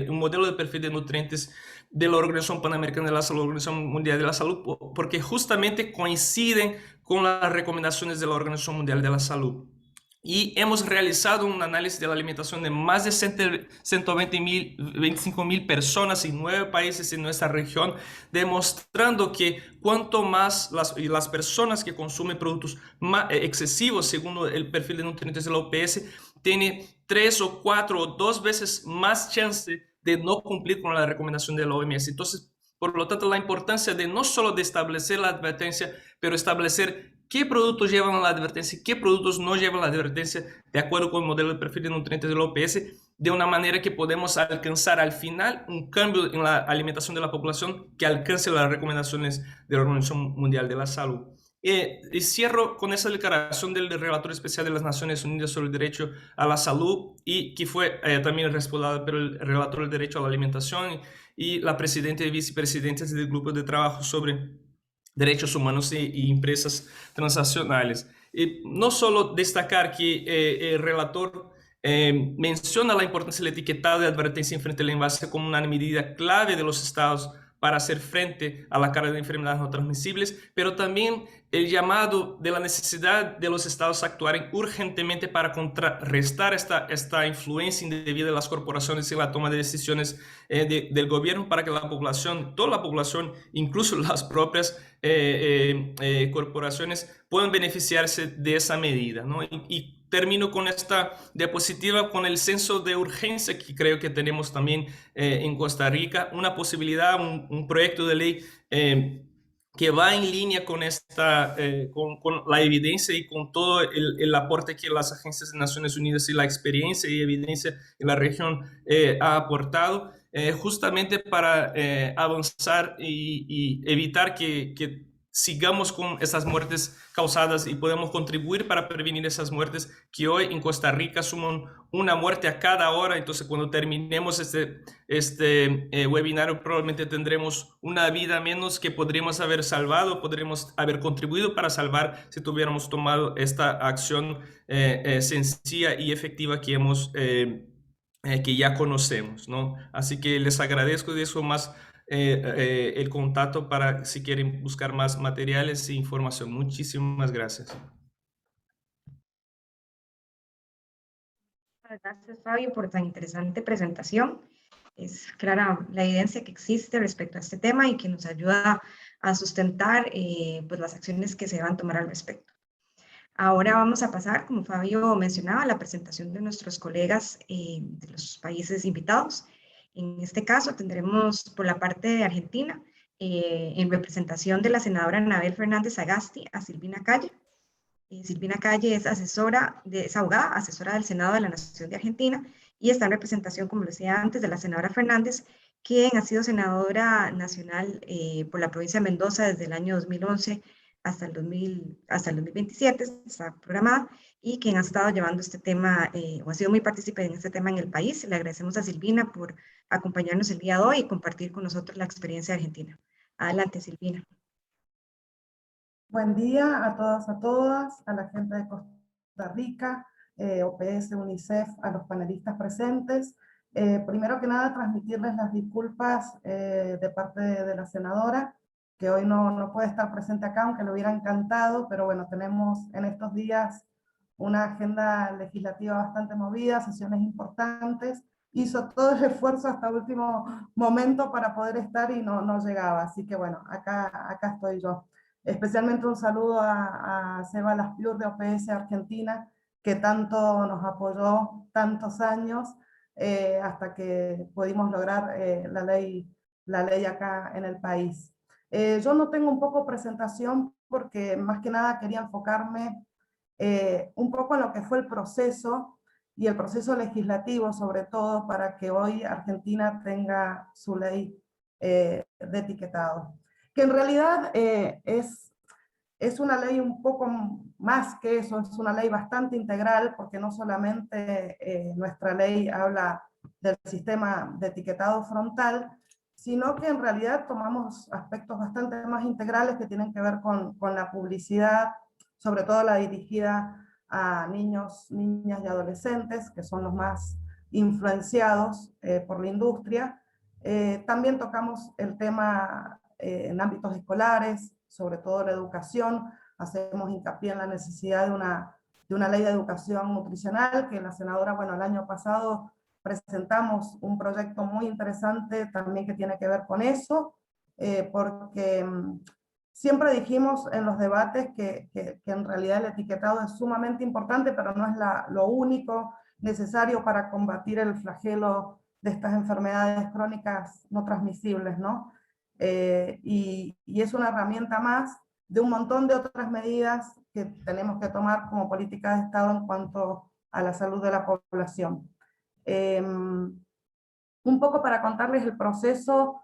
un modelo de perfil de nutrientes de la Organización Panamericana de la Salud, Organización Mundial de la Salud, porque justamente coinciden con las recomendaciones de la Organización Mundial de la Salud. Y hemos realizado un análisis de la alimentación de más de 125,000 personas en 9 países en nuestra región, demostrando que cuanto más las personas que consumen productos más excesivos, según el perfil de nutrientes de la OPS, tienen 3 o 4 o 2 veces más chance de no cumplir con la recomendación de la OMS. Entonces, por lo tanto, la importancia de no solo de establecer la advertencia, pero establecer qué productos llevan la advertencia y qué productos no llevan la advertencia de acuerdo con el modelo de perfil de nutrientes de la OPS, de una manera que podemos alcanzar al final un cambio en la alimentación de la población que alcance las recomendaciones de la Organización Mundial de la Salud. Y cierro con esa declaración del relator especial de las Naciones Unidas sobre el derecho a la salud y que fue también respaldada por el relator del derecho a la alimentación y la presidenta y vicepresidentes del grupo de trabajo sobre derechos humanos y empresas transnacionales. No solo destacar que el relator menciona la importancia del etiquetado de advertencia frente al envase como una medida clave de los estados para hacer frente a la carga de enfermedades no transmisibles, pero también el llamado de la necesidad de los estados actuar urgentemente para contrarrestar esta influencia indebida de las corporaciones en la toma de decisiones del gobierno para que la población, toda la población, incluso las propias corporaciones, puedan beneficiarse de esa medida, ¿no? Y termino con esta diapositiva con el censo de urgencia que creo que tenemos también en Costa Rica, una posibilidad, un proyecto de ley que va en línea con, con la evidencia y con todo el aporte que las agencias de Naciones Unidas y la experiencia y evidencia en la región ha aportado, justamente para avanzar y evitar que sigamos con esas muertes causadas y podemos contribuir para prevenir esas muertes que hoy en Costa Rica suman una muerte a cada hora. Entonces, cuando terminemos este webinario, probablemente tendremos una vida menos que podríamos haber salvado, podríamos haber contribuido para salvar si tuviéramos tomado esta acción sencilla y efectiva que que ya conocemos, ¿no? Así que les agradezco de eso más el contacto para si quieren buscar más materiales e información. Muchísimas gracias. Gracias, Fabio, por tan interesante presentación. Es clara la evidencia que existe respecto a este tema y que nos ayuda a sustentar pues las acciones que se van a tomar al respecto. Ahora vamos a pasar, como Fabio mencionaba, a la presentación de nuestros colegas de los países invitados. En este caso tendremos por la parte de Argentina, en representación de la senadora Anabel Fernández Agasti, a Silvina Calle. Silvina Calle es abogada, asesora del Senado de la Nación de Argentina, y está en representación, como lo decía antes, de la senadora Fernández, quien ha sido senadora nacional por la provincia de Mendoza desde el año 2011 hasta el 2027, está programada, y quien ha estado llevando este tema, o ha sido muy partícipe en este tema en el país. Le agradecemos a Silvina por acompañarnos el día de hoy y compartir con nosotros la experiencia de Argentina. Adelante, Silvina. Buen día a todos, a todas, a la gente de Costa Rica, OPS, UNICEF, a los panelistas presentes. Primero que nada, transmitirles las disculpas de parte de la senadora, que hoy no puede estar presente acá, aunque le hubiera encantado, pero bueno, tenemos en estos días una agenda legislativa bastante movida, sesiones importantes. Hizo todo el esfuerzo hasta el último momento para poder estar y no llegaba, así que bueno, acá estoy yo. Especialmente un saludo a Seba Laspiur de OPS Argentina, que tanto nos apoyó tantos años hasta que pudimos lograr la ley la ley acá en el país. Yo no tengo un poco presentación porque más que nada quería enfocarme un poco en lo que fue el proceso y el proceso legislativo, sobre todo para que hoy Argentina tenga su ley de etiquetado. Que en realidad es una ley un poco más que eso, es una ley bastante integral, porque no solamente nuestra ley habla del sistema de etiquetado frontal, sino que en realidad tomamos aspectos bastante más integrales que tienen que ver con la publicidad, sobre todo la dirigida a niños, niñas y adolescentes, que son los más influenciados por la industria. También tocamos el tema en ámbitos escolares, sobre todo la educación. Hacemos hincapié en la necesidad de una ley de educación nutricional, que la senadora, bueno, el año pasado presentamos un proyecto muy interesante también que tiene que ver con eso, porque siempre dijimos en los debates que en realidad el etiquetado es sumamente importante, pero no es lo único necesario para combatir el flagelo de estas enfermedades crónicas no transmisibles, ¿no? Y es una herramienta más de un montón de otras medidas que tenemos que tomar como política de Estado en cuanto a la salud de la población. Un poco para contarles el proceso,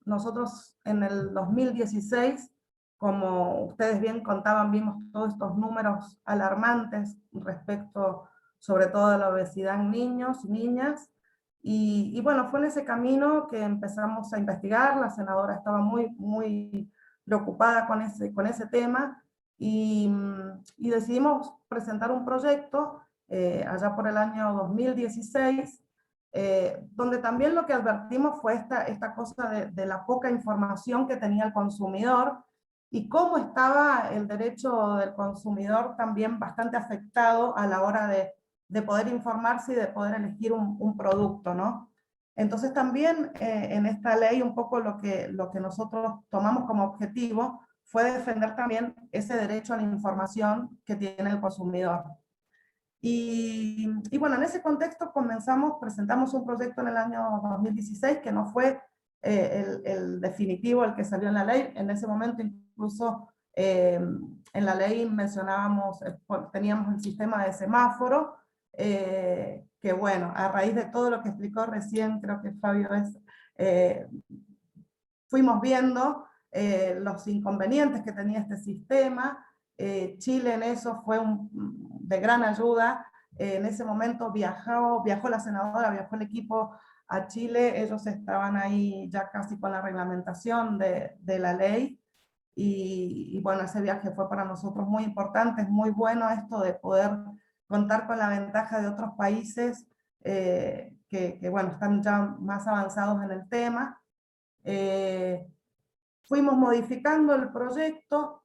nosotros en el 2016, como ustedes bien contaban, vimos todos estos números alarmantes respecto sobre todo de la obesidad en niños y niñas, y bueno, fue en ese camino que empezamos a investigar. La senadora estaba muy preocupada con ese tema, y decidimos presentar un proyecto allá por el año 2016, donde también lo que advertimos fue esta cosa de la poca información que tenía el consumidor y cómo estaba el derecho del consumidor también bastante afectado a la hora de poder informarse y de poder elegir un producto, ¿no? Entonces también en esta ley un poco lo que nosotros tomamos como objetivo fue defender también ese derecho a la información que tiene el consumidor. Y bueno, en ese contexto presentamos un proyecto en el año 2016 que no fue el definitivo, el que salió en la ley. En ese momento incluso en la ley mencionábamos, teníamos el sistema de semáforo, que bueno, a raíz de todo lo que explicó recién, creo que Fabio fuimos viendo los inconvenientes que tenía este sistema. Chile en eso fue de gran ayuda. En ese momento viajó la senadora, viajó el equipo a Chile. Ellos estaban ahí ya casi con la reglamentación de la ley. Y bueno, ese viaje fue para nosotros muy importante. Es muy bueno esto de poder contar con la ventaja de otros países que bueno, están ya más avanzados en el tema. Fuimos modificando el proyecto.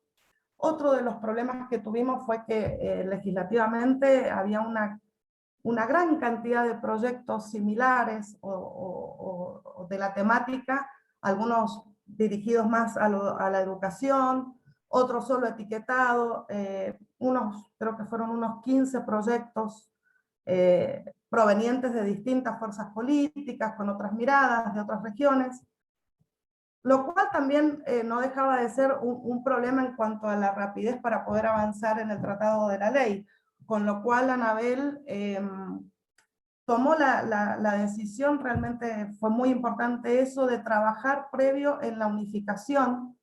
Otro de los problemas que tuvimos fue que legislativamente había una gran cantidad de proyectos similares o de la temática, algunos dirigidos más a la educación, otros solo etiquetado, creo que fueron unos 15 proyectos provenientes de distintas fuerzas políticas, con otras miradas de otras regiones, lo cual también no dejaba de ser un problema en cuanto a la rapidez para poder avanzar en el tratado de la ley, con lo cual Anabel tomó la decisión. Realmente fue muy importante eso de trabajar previo en la unificación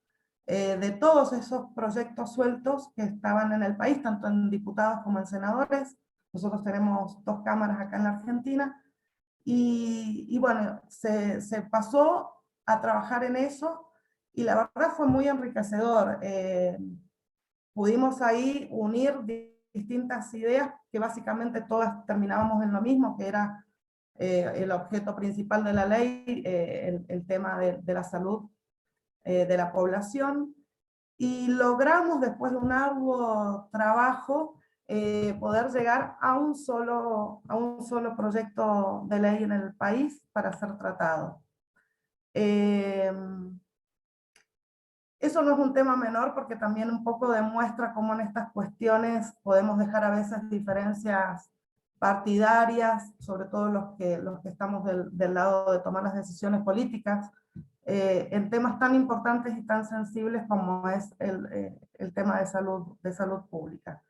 de todos esos proyectos sueltos que estaban en el país, tanto en diputados como en senadores. Nosotros tenemos 2 cámaras acá en la Argentina, y bueno, se pasó a trabajar en eso, y la verdad fue muy enriquecedor. Pudimos ahí unir distintas ideas que básicamente todas terminábamos en lo mismo, que era el objeto principal de la ley, el tema de la salud de la población, y logramos después de un arduo trabajo poder llegar a un solo proyecto de ley en el país para ser tratado. Eso no es un tema menor, porque también un poco demuestra cómo en estas cuestiones podemos dejar a veces diferencias partidarias, sobre todo los que estamos del lado de tomar las decisiones políticas, en temas tan importantes y tan sensibles como es el tema de salud pública.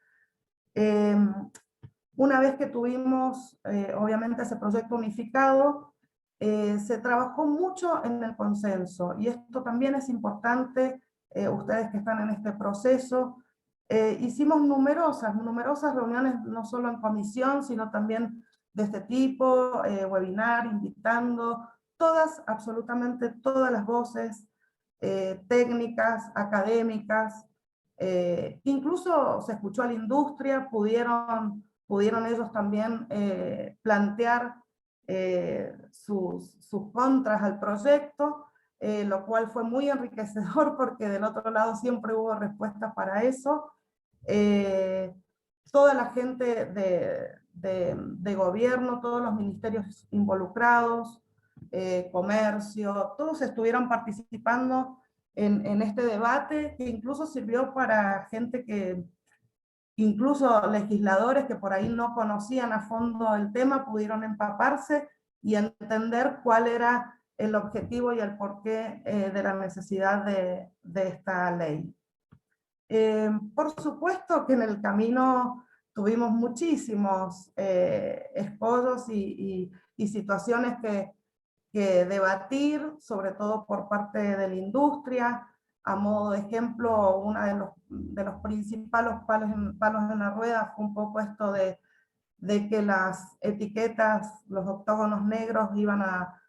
Una vez que tuvimos, obviamente, ese proyecto unificado, se trabajó mucho en el consenso, y esto también es importante, ustedes que están en este proceso. Hicimos numerosas reuniones, no solo en comisión, sino también de este tipo, webinar, invitando todas, absolutamente todas las voces técnicas, académicas, incluso se escuchó a la industria, pudieron ellos también plantear sus contras al proyecto, lo cual fue muy enriquecedor porque del otro lado siempre hubo respuestas para eso. Toda la gente de gobierno, todos los ministerios involucrados, comercio, todos estuvieron participando en este debate, que incluso sirvió para gente que, incluso legisladores que por ahí no conocían a fondo el tema, pudieron empaparse y entender cuál era el objetivo y el porqué de la necesidad de esta ley. Por supuesto que en el camino tuvimos muchísimos escollos y situaciones que debatir, sobre todo por parte de la industria. A modo de ejemplo, uno de los principales palos en la rueda fue un poco esto de que las etiquetas, los octógonos negros iban a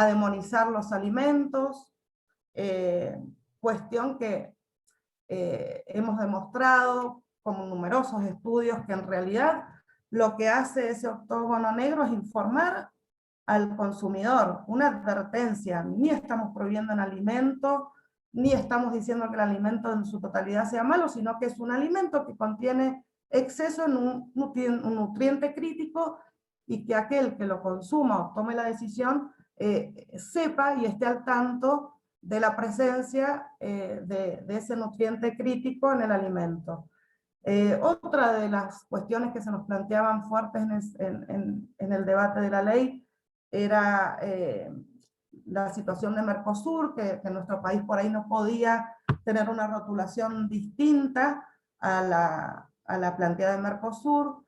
demonizar los alimentos, cuestión que hemos demostrado con numerosos estudios que en realidad lo que hace ese octógono negro es informar al consumidor, una advertencia. Ni estamos prohibiendo un alimento, ni estamos diciendo que el alimento en su totalidad sea malo, sino que es un alimento que contiene exceso en un nutriente crítico, y que aquel que lo consuma o tome la decisión sepa y esté al tanto de la presencia de ese nutriente crítico en el alimento. Otra de las cuestiones que se nos planteaban fuertes en el debate de la ley era la situación de Mercosur, que nuestro país por ahí no podía tener una rotulación distinta a la planteada en Mercosur.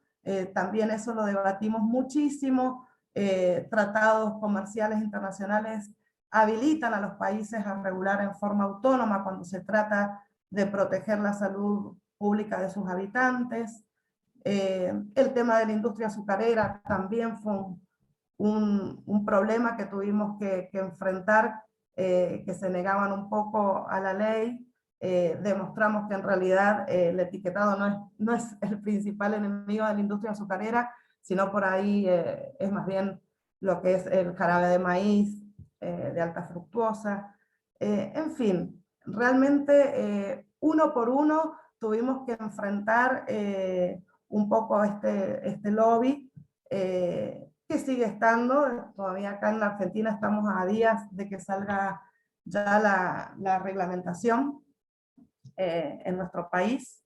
También eso lo debatimos muchísimo. Tratados comerciales internacionales habilitan a los países a regular en forma autónoma cuando se trata de proteger la salud pública de sus habitantes. El tema de la industria azucarera también fue un problema que tuvimos que enfrentar, que se negaban un poco a la ley. Demostramos que en realidad el etiquetado no es el principal enemigo de la industria azucarera, sino por ahí es más bien lo que es el jarabe de maíz de alta fructuosa. En fin, realmente uno por uno tuvimos que enfrentar un poco este lobby, que sigue estando. Todavía acá en la Argentina estamos a días de que salga ya la reglamentación en nuestro país.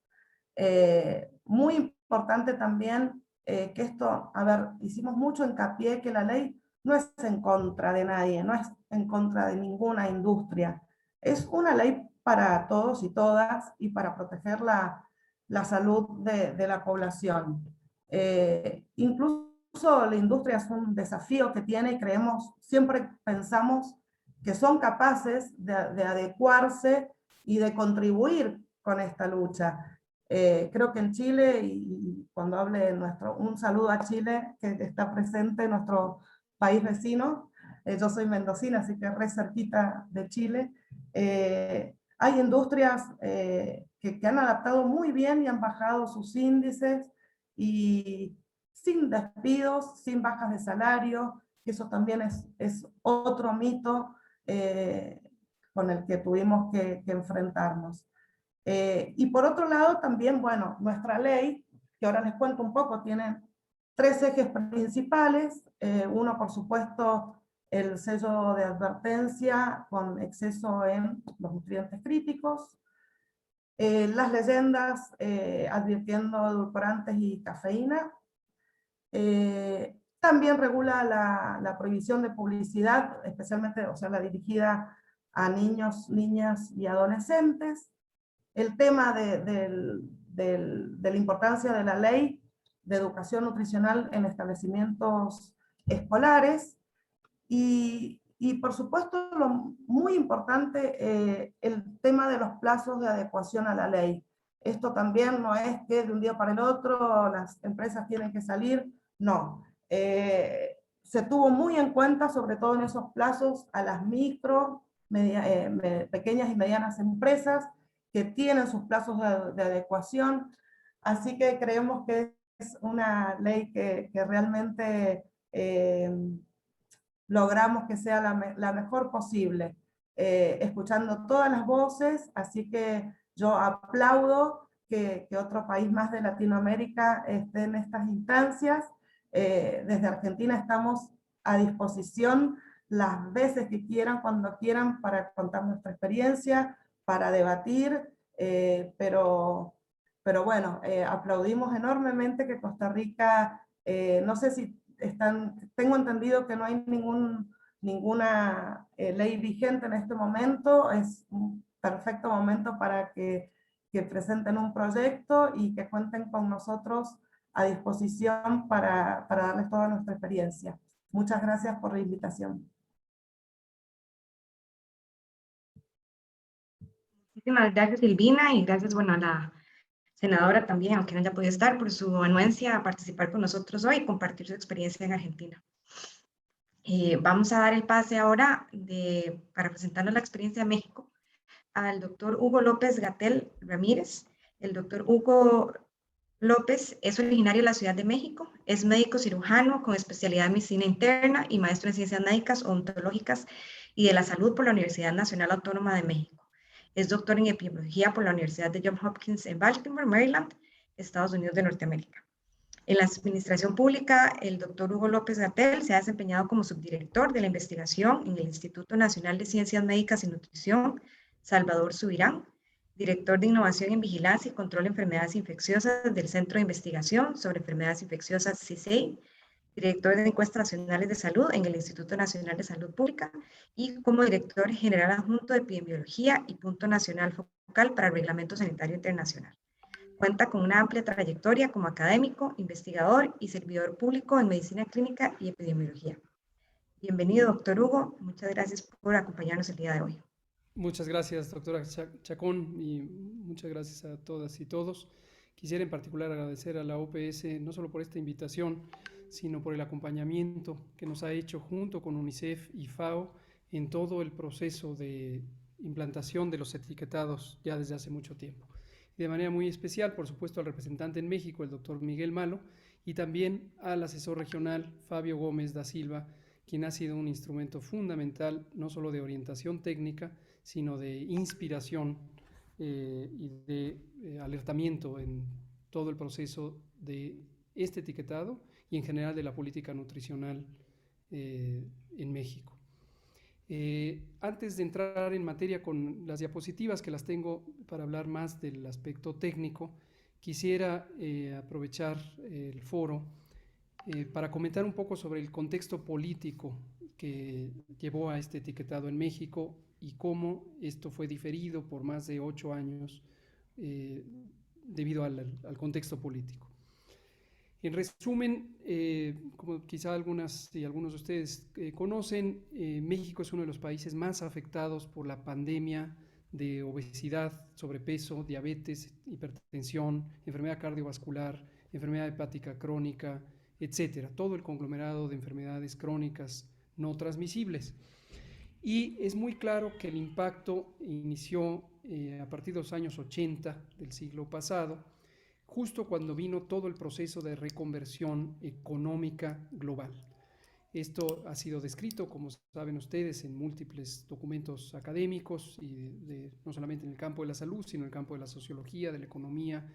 Muy importante también que esto, a ver, hicimos mucho hincapié que la ley no es en contra de nadie, no es en contra de ninguna industria. Es una ley para todos y todas, y para proteger la salud de la población. Incluso la industria es un desafío que tiene, y siempre pensamos que son capaces de adecuarse y de contribuir con esta lucha. Creo que en Chile, y cuando hable un saludo a Chile, que está presente, nuestro país vecino, yo soy mendocina, así que re cerquita de Chile, hay industrias que han adaptado muy bien y han bajado sus índices, y sin despidos, sin bajas de salario, que eso también es otro mito con el que tuvimos que enfrentarnos. Y por otro lado también, bueno, nuestra ley, que ahora les cuento un poco, tiene 3 ejes principales. Uno, por supuesto, el sello de advertencia con exceso en los nutrientes críticos. Las leyendas advirtiendo edulcorantes y cafeína. También regula la prohibición de publicidad, especialmente, o sea, la dirigida a niños, niñas y adolescentes. El tema de la importancia de la ley de educación nutricional en establecimientos escolares. Y por supuesto, lo muy importante, el tema de los plazos de adecuación a la ley. Esto también no es que de un día para el otro las empresas tienen que salir, no. Se tuvo muy en cuenta, sobre todo en esos plazos, a las pequeñas y medianas empresas que tienen sus plazos de adecuación. Así que creemos que es una ley que realmente logramos que sea la mejor posible, escuchando todas las voces, así que yo aplaudo que otro país más de Latinoamérica esté en estas instancias. Desde Argentina estamos a disposición las veces que quieran, cuando quieran, para contar nuestra experiencia, para debatir, pero bueno, aplaudimos enormemente que Costa Rica, no sé si tengo entendido que no hay ninguna ley vigente en este momento. Es un perfecto momento para que presenten un proyecto y que cuenten con nosotros a disposición para darles toda nuestra experiencia. Muchas gracias por la invitación. Muchísimas gracias, Silvina, y gracias, bueno, a la senadora también, aunque no haya podido estar, por su anuencia a participar con nosotros hoy y compartir su experiencia en Argentina. Vamos a dar el pase ahora para presentarnos la experiencia de México al doctor Hugo López Gatell Ramírez. El doctor Hugo López es originario de la Ciudad de México, es médico cirujano con especialidad en medicina interna y maestro en ciencias médicas, odontológicas y de la salud por la Universidad Nacional Autónoma de México. Es doctor en epidemiología por la Universidad de Johns Hopkins en Baltimore, Maryland, Estados Unidos de Norteamérica. En la administración pública, el doctor Hugo López Gatell se ha desempeñado como subdirector de la investigación en el Instituto Nacional de Ciencias Médicas y Nutrición, Salvador Subirán, director de Innovación en Vigilancia y Control de Enfermedades Infecciosas del Centro de Investigación sobre Enfermedades Infecciosas CISEI, director de Encuestas Nacionales de Salud en el Instituto Nacional de Salud Pública y como director general adjunto de Epidemiología y punto nacional focal para el Reglamento Sanitario Internacional. Cuenta con una amplia trayectoria como académico, investigador y servidor público en medicina clínica y epidemiología. Bienvenido, doctor Hugo. Muchas gracias por acompañarnos el día de hoy. Muchas gracias, doctora Chacón, y muchas gracias a todas y todos. Quisiera en particular agradecer a la OPS no solo por esta invitación, sino por el acompañamiento que nos ha hecho junto con UNICEF y FAO en todo el proceso de implantación de los etiquetados ya desde hace mucho tiempo. De manera muy especial, por supuesto, al representante en México, el doctor Miguel Malo, y también al asesor regional Fabio Gómez da Silva, quien ha sido un instrumento fundamental no solo de orientación técnica, sino de inspiración y de alertamiento en todo el proceso de este etiquetado y en general de la política nutricional en México. Antes de entrar en materia con las diapositivas, que las tengo para hablar más del aspecto técnico, quisiera aprovechar el foro para comentar un poco sobre el contexto político que llevó a este etiquetado en México y cómo esto fue diferido por más de 8 años debido al contexto político. En resumen, como quizá algunas y algunos de ustedes conocen, México es uno de los países más afectados por la pandemia de obesidad, sobrepeso, diabetes, hipertensión, enfermedad cardiovascular, enfermedad hepática crónica, etcétera, todo el conglomerado de enfermedades crónicas no transmisibles. Y es muy claro que el impacto inició a partir de los años 80 del siglo pasado, justo cuando vino todo el proceso de reconversión económica global. Esto ha sido descrito, como saben ustedes, en múltiples documentos académicos, y no solamente en el campo de la salud, sino en el campo de la sociología, de la economía,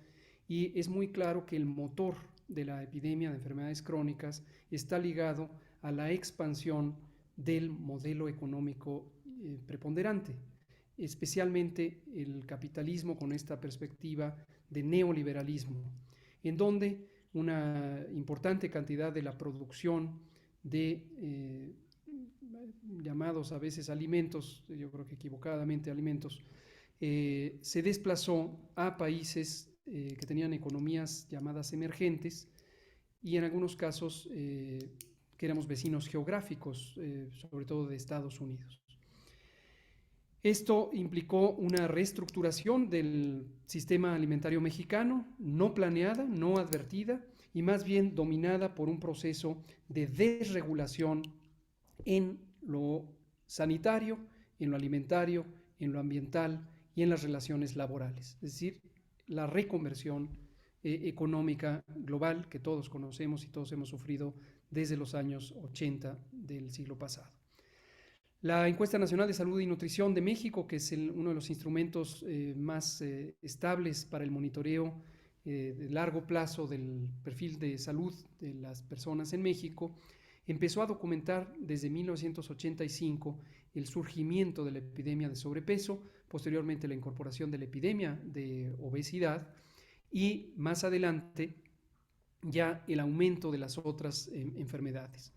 y es muy claro que el motor de la epidemia de enfermedades crónicas está ligado a la expansión del modelo económico preponderante, especialmente el capitalismo con esta perspectiva de neoliberalismo, en donde una importante cantidad de la producción de llamados a veces alimentos, yo creo que equivocadamente alimentos, se desplazó a países que tenían economías llamadas emergentes y en algunos casos que éramos vecinos geográficos, sobre todo de Estados Unidos. Esto implicó una reestructuración del sistema alimentario mexicano, no planeada, no advertida, y más bien dominada por un proceso de desregulación en lo sanitario, en lo alimentario, en lo ambiental y en las relaciones laborales. Es decir, la reconversión económica global que todos conocemos y todos hemos sufrido desde los años 80 del siglo pasado. La Encuesta Nacional de Salud y Nutrición de México, que es uno de los instrumentos más estables para el monitoreo de largo plazo del perfil de salud de las personas en México, empezó a documentar desde 1985 el surgimiento de la epidemia de sobrepeso, posteriormente la incorporación de la epidemia de obesidad y más adelante ya el aumento de las otras enfermedades.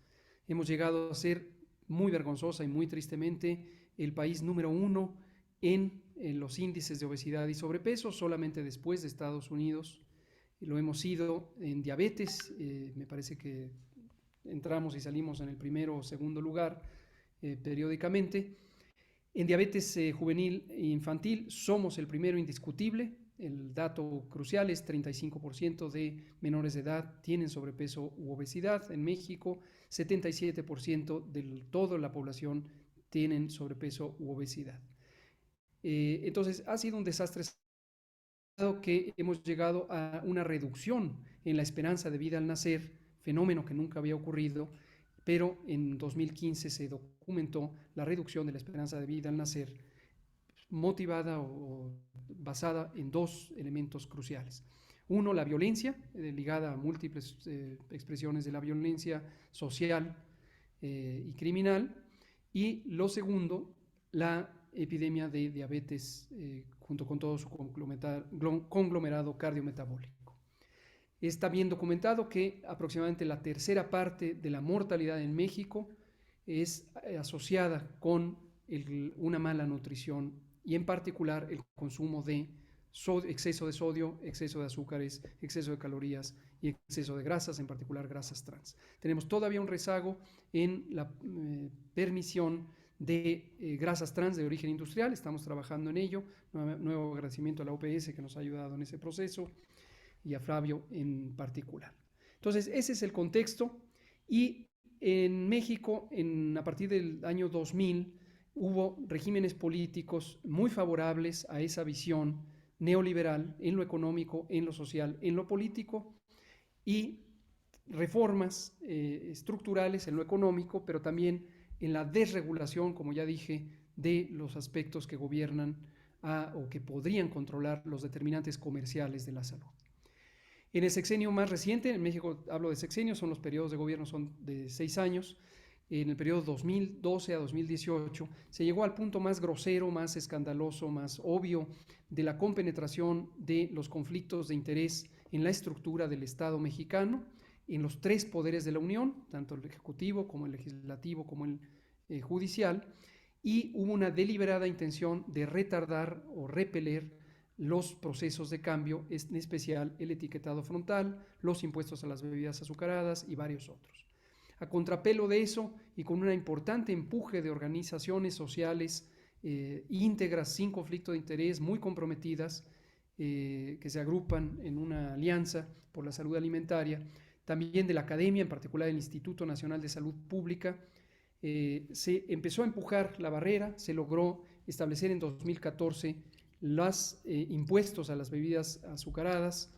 Hemos llegado a ser muy vergonzosa y muy tristemente el país número 1 en los índices de obesidad y sobrepeso, solamente después de Estados Unidos. Lo hemos sido en diabetes, me parece que entramos y salimos en el primero o segundo lugar periódicamente. En diabetes juvenil e infantil somos el primero indiscutible. El dato crucial es 35% de menores de edad tienen sobrepeso u obesidad. En México, 77% de toda la población tienen sobrepeso u obesidad. Entonces, ha sido un desastre que hemos llegado a una reducción en la esperanza de vida al nacer, fenómeno que nunca había ocurrido, pero en 2015 se documentó la reducción de la esperanza de vida al nacer, motivada o basada en dos elementos cruciales. Uno, la violencia, ligada a múltiples expresiones de la violencia social y criminal. Y lo segundo, la epidemia de diabetes junto con todo su conglomerado cardiometabólico. Está bien documentado que aproximadamente la tercera parte de la mortalidad en México es asociada con una mala nutrición y en particular el consumo de exceso de sodio, exceso de azúcares, exceso de calorías y exceso de grasas, en particular grasas trans. Tenemos todavía un rezago en la permisión de grasas trans de origen industrial, estamos trabajando en ello. Nuevo agradecimiento a la OPS que nos ha ayudado en ese proceso y a Flavio en particular. Entonces, ese es el contexto y en México, a partir del año 2000, hubo regímenes políticos muy favorables a esa visión neoliberal en lo económico, en lo social, en lo político y reformas estructurales en lo económico, pero también en la desregulación, como ya dije, de los aspectos que gobiernan o que podrían controlar los determinantes comerciales de la salud. En el sexenio más reciente, en México hablo de sexenio, son los periodos de gobierno son de 6 años, en el periodo 2012 a 2018, se llegó al punto más grosero, más escandaloso, más obvio de la compenetración de los conflictos de interés en la estructura del Estado mexicano, en los 3 poderes de la Unión, tanto el Ejecutivo como el Legislativo como el Judicial, y hubo una deliberada intención de retardar o repeler los procesos de cambio, en especial el etiquetado frontal, los impuestos a las bebidas azucaradas y varios otros. A contrapelo de eso y con un importante empuje de organizaciones sociales íntegras, sin conflicto de interés, muy comprometidas, que se agrupan en una alianza por la salud alimentaria, también de la academia, en particular el Instituto Nacional de Salud Pública, se empezó a empujar la barrera, se logró establecer en 2014 los impuestos a las bebidas azucaradas,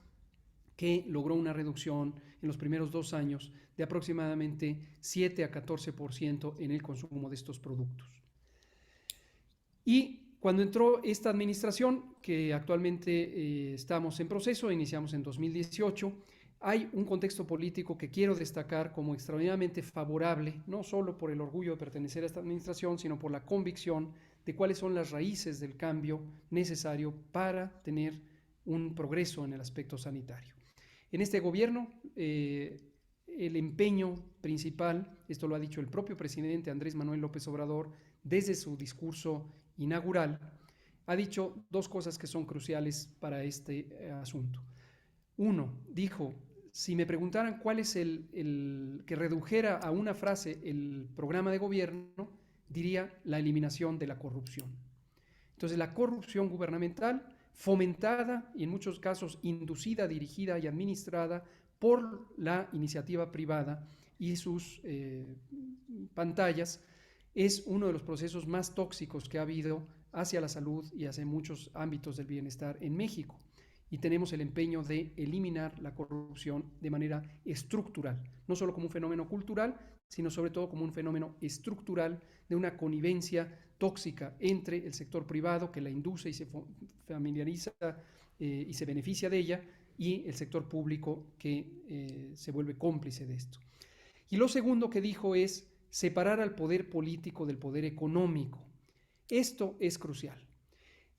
que logró una reducción en los primeros 2 años de aproximadamente 7 a 14% en el consumo de estos productos. Y cuando entró esta administración, que actualmente estamos en proceso, iniciamos en 2018, hay un contexto político que quiero destacar como extraordinariamente favorable, no solo por el orgullo de pertenecer a esta administración, sino por la convicción de cuáles son las raíces del cambio necesario para tener un progreso en el aspecto sanitario. En este gobierno, el empeño principal, esto lo ha dicho el propio presidente Andrés Manuel López Obrador desde su discurso inaugural, ha dicho dos cosas que son cruciales para este asunto. Uno, dijo, si me preguntaran cuál es el que redujera a una frase el programa de gobierno, diría la eliminación de la corrupción. Entonces, la corrupción gubernamental, fomentada y en muchos casos inducida, dirigida y administrada por la iniciativa privada y sus pantallas, es uno de los procesos más tóxicos que ha habido hacia la salud y hacia muchos ámbitos del bienestar en México. Y tenemos el empeño de eliminar la corrupción de manera estructural, no solo como un fenómeno cultural, sino sobre todo como un fenómeno estructural de una connivencia tóxica entre el sector privado que la induce y se familiariza y se beneficia de ella, y el sector público que se vuelve cómplice de esto. Y lo segundo que dijo es separar al poder político del poder económico. Esto es crucial.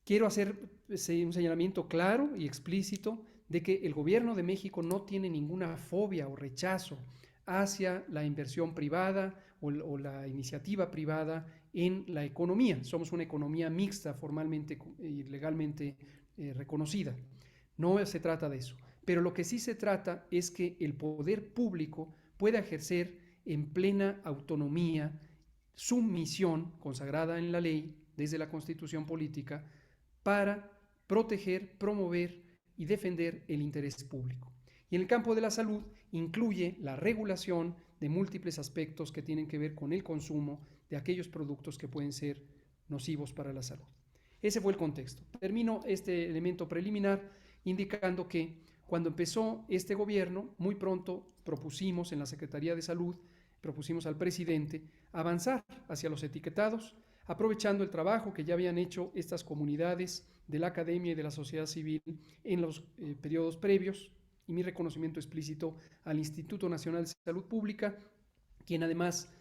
Quiero hacer un señalamiento claro y explícito de que el gobierno de México no tiene ninguna fobia o rechazo hacia la inversión privada o la iniciativa privada en la economía. Somos una economía mixta, formalmente y legalmente reconocida. No se trata de eso. Pero lo que sí se trata es que el poder público pueda ejercer en plena autonomía su misión consagrada en la ley desde la Constitución política para proteger, promover y defender el interés público. Y en el campo de la salud incluye la regulación de múltiples aspectos que tienen que ver con el consumo de aquellos productos que pueden ser nocivos para la salud. Ese fue el contexto. Termino este elemento preliminar indicando que cuando empezó este gobierno, muy pronto propusimos en la Secretaría de Salud, propusimos al presidente avanzar hacia los etiquetados, aprovechando el trabajo que ya habían hecho estas comunidades de la academia y de la sociedad civil en los periodos previos, y mi reconocimiento explícito al Instituto Nacional de Salud Pública, quien además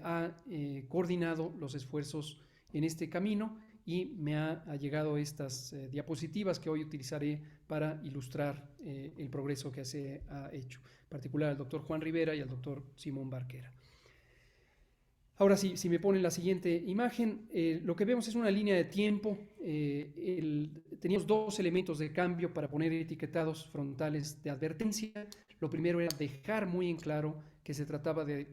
ha coordinado los esfuerzos en este camino, y me ha llegado estas diapositivas que hoy utilizaré para ilustrar el progreso que se ha hecho, en particular al doctor Juan Rivera y al doctor Simón Barquera. Ahora sí, si me ponen la siguiente imagen, lo que vemos es una línea de tiempo. Teníamos dos elementos de cambio para poner etiquetados frontales de advertencia. Lo primero era dejar muy en claro que se trataba de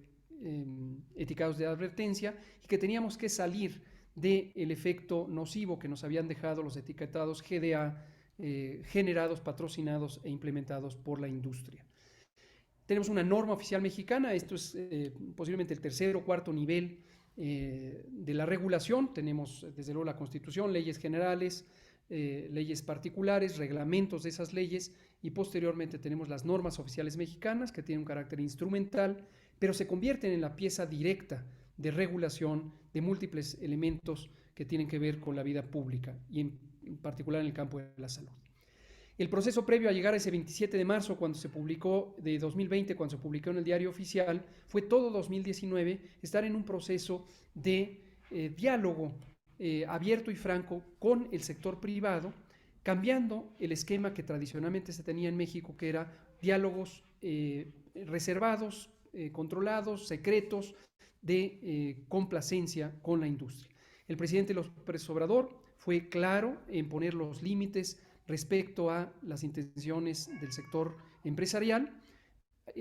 etiquetados de advertencia y que teníamos que salir del efecto nocivo que nos habían dejado los etiquetados GDA generados, patrocinados e implementados por la industria. Tenemos una norma oficial mexicana, esto es posiblemente el tercer o cuarto nivel de la regulación. Tenemos desde luego la Constitución, leyes generales, leyes particulares, reglamentos de esas leyes, y posteriormente tenemos las normas oficiales mexicanas que tienen un carácter instrumental, pero se convierten en la pieza directa de regulación de múltiples elementos que tienen que ver con la vida pública y en particular en el campo de la salud. El proceso previo a llegar a ese 27 de marzo, cuando se publicó, de 2020, cuando se publicó en el Diario Oficial, fue todo 2019 estar en un proceso de diálogo abierto y franco con el sector privado, cambiando el esquema que tradicionalmente se tenía en México, que era diálogos reservados, controlados, secretos, de complacencia con la industria. El presidente López Obrador fue claro en poner los límites respecto a las intenciones del sector empresarial,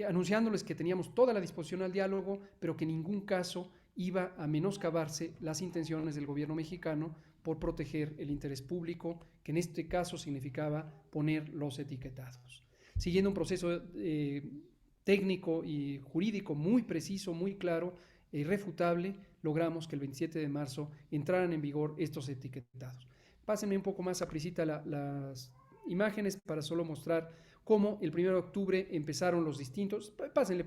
anunciándoles que teníamos toda la disposición al diálogo, pero que en ningún caso iba a menoscabarse las intenciones del gobierno mexicano por proteger el interés público, que en este caso significaba poner los etiquetados. Siguiendo un proceso técnico y jurídico muy preciso, muy claro e irrefutable, logramos que el 27 de marzo entraran en vigor estos etiquetados. Pásenme un poco más aprisita las imágenes para solo mostrar cómo el 1 de octubre empezaron los distintos, pásenle,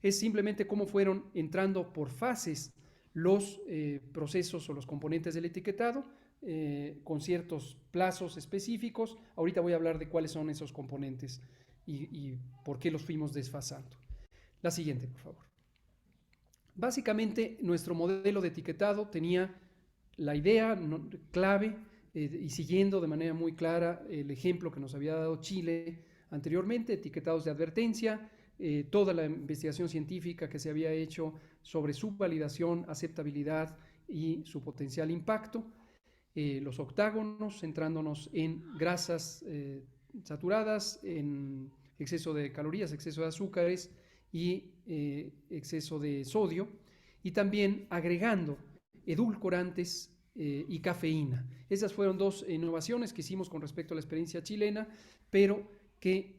es simplemente cómo fueron entrando por fases los procesos o los componentes del etiquetado con ciertos plazos específicos. Ahorita voy a hablar de cuáles son esos componentes y por qué los fuimos desfasando. La siguiente, por favor. Básicamente, nuestro modelo de etiquetado tenía la idea clave y siguiendo de manera muy clara el ejemplo que nos había dado Chile anteriormente, etiquetados de advertencia, toda la investigación científica que se había hecho sobre su validación, aceptabilidad y su potencial impacto, los octágonos, centrándonos en grasas saturadas, en exceso de calorías, exceso de azúcares y exceso de sodio, y también agregando edulcorantes y cafeína. Esas fueron dos innovaciones que hicimos con respecto a la experiencia chilena, pero que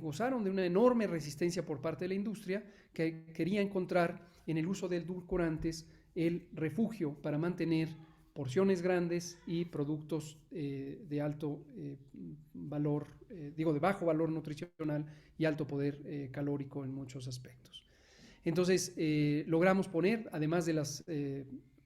gozaron de una enorme resistencia por parte de la industria, que quería encontrar en el uso de edulcorantes el refugio para mantener porciones grandes y productos de alto valor, de bajo valor nutricional y alto poder calórico en muchos aspectos. Entonces logramos poner, además de las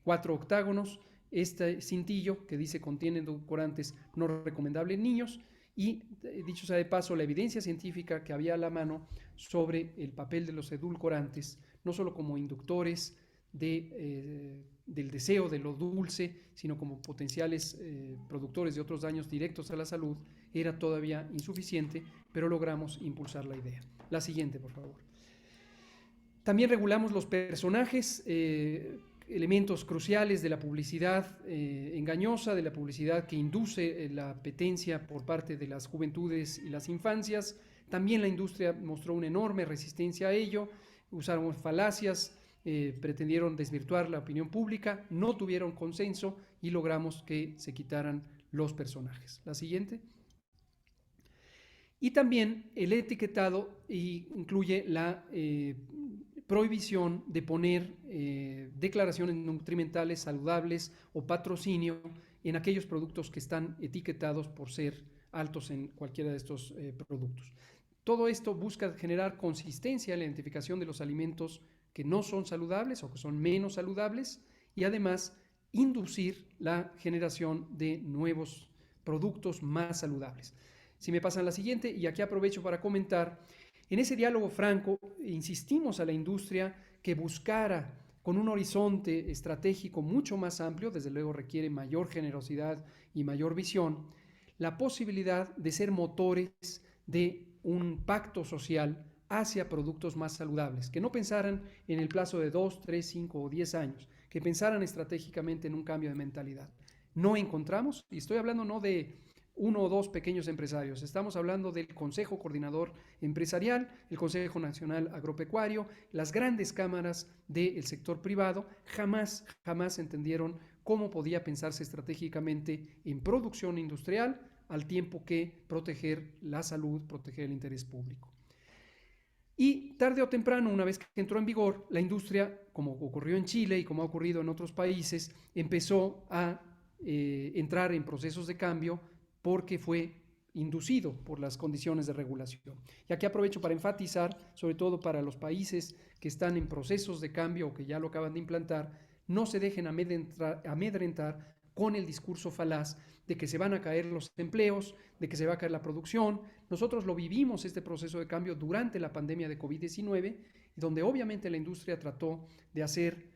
4 octágonos, este cintillo que dice contiene edulcorantes no recomendables en niños, y dicho sea de paso, la evidencia científica que había a la mano sobre el papel de los edulcorantes, no solo como inductores del deseo de lo dulce, sino como potenciales productores de otros daños directos a la salud, era todavía insuficiente, pero logramos impulsar la idea. La siguiente, por favor. También regulamos los personajes, elementos cruciales de la publicidad engañosa, de la publicidad que induce la apetencia por parte de las juventudes y las infancias. También la industria mostró una enorme resistencia a ello, usaron falacias, pretendieron desvirtuar la opinión pública, no tuvieron consenso y logramos que se quitaran los personajes. La siguiente. Y también el etiquetado incluye la prohibición de poner declaraciones nutrimentales saludables o patrocinio en aquellos productos que están etiquetados por ser altos en cualquiera de estos productos. Todo esto busca generar consistencia en la identificación de los alimentos que no son saludables o que son menos saludables, y además inducir la generación de nuevos productos más saludables. Si me pasan la siguiente, y aquí aprovecho para comentar, en ese diálogo franco insistimos a la industria que buscara con un horizonte estratégico mucho más amplio, desde luego requiere mayor generosidad y mayor visión, la posibilidad de ser motores de un pacto social hacia productos más saludables, que no pensaran en el plazo de 2, 3, 5 o 10 años, que pensaran estratégicamente en un cambio de mentalidad. No encontramos, y estoy hablando no de 1 o 2 pequeños empresarios, estamos hablando del Consejo Coordinador Empresarial, el Consejo Nacional Agropecuario, las grandes cámaras del sector privado, jamás entendieron cómo podía pensarse estratégicamente en producción industrial al tiempo que proteger la salud, proteger el interés público. Y tarde o temprano, una vez que entró en vigor, la industria, como ocurrió en Chile y como ha ocurrido en otros países, empezó a entrar en procesos de cambio porque fue inducido por las condiciones de regulación. Y aquí aprovecho para enfatizar, sobre todo para los países que están en procesos de cambio o que ya lo acaban de implantar, no se dejen amedrentar con el discurso falaz de que se van a caer los empleos, de que se va a caer la producción. Nosotros lo vivimos, este proceso de cambio, durante la pandemia de COVID-19, donde obviamente la industria trató de hacer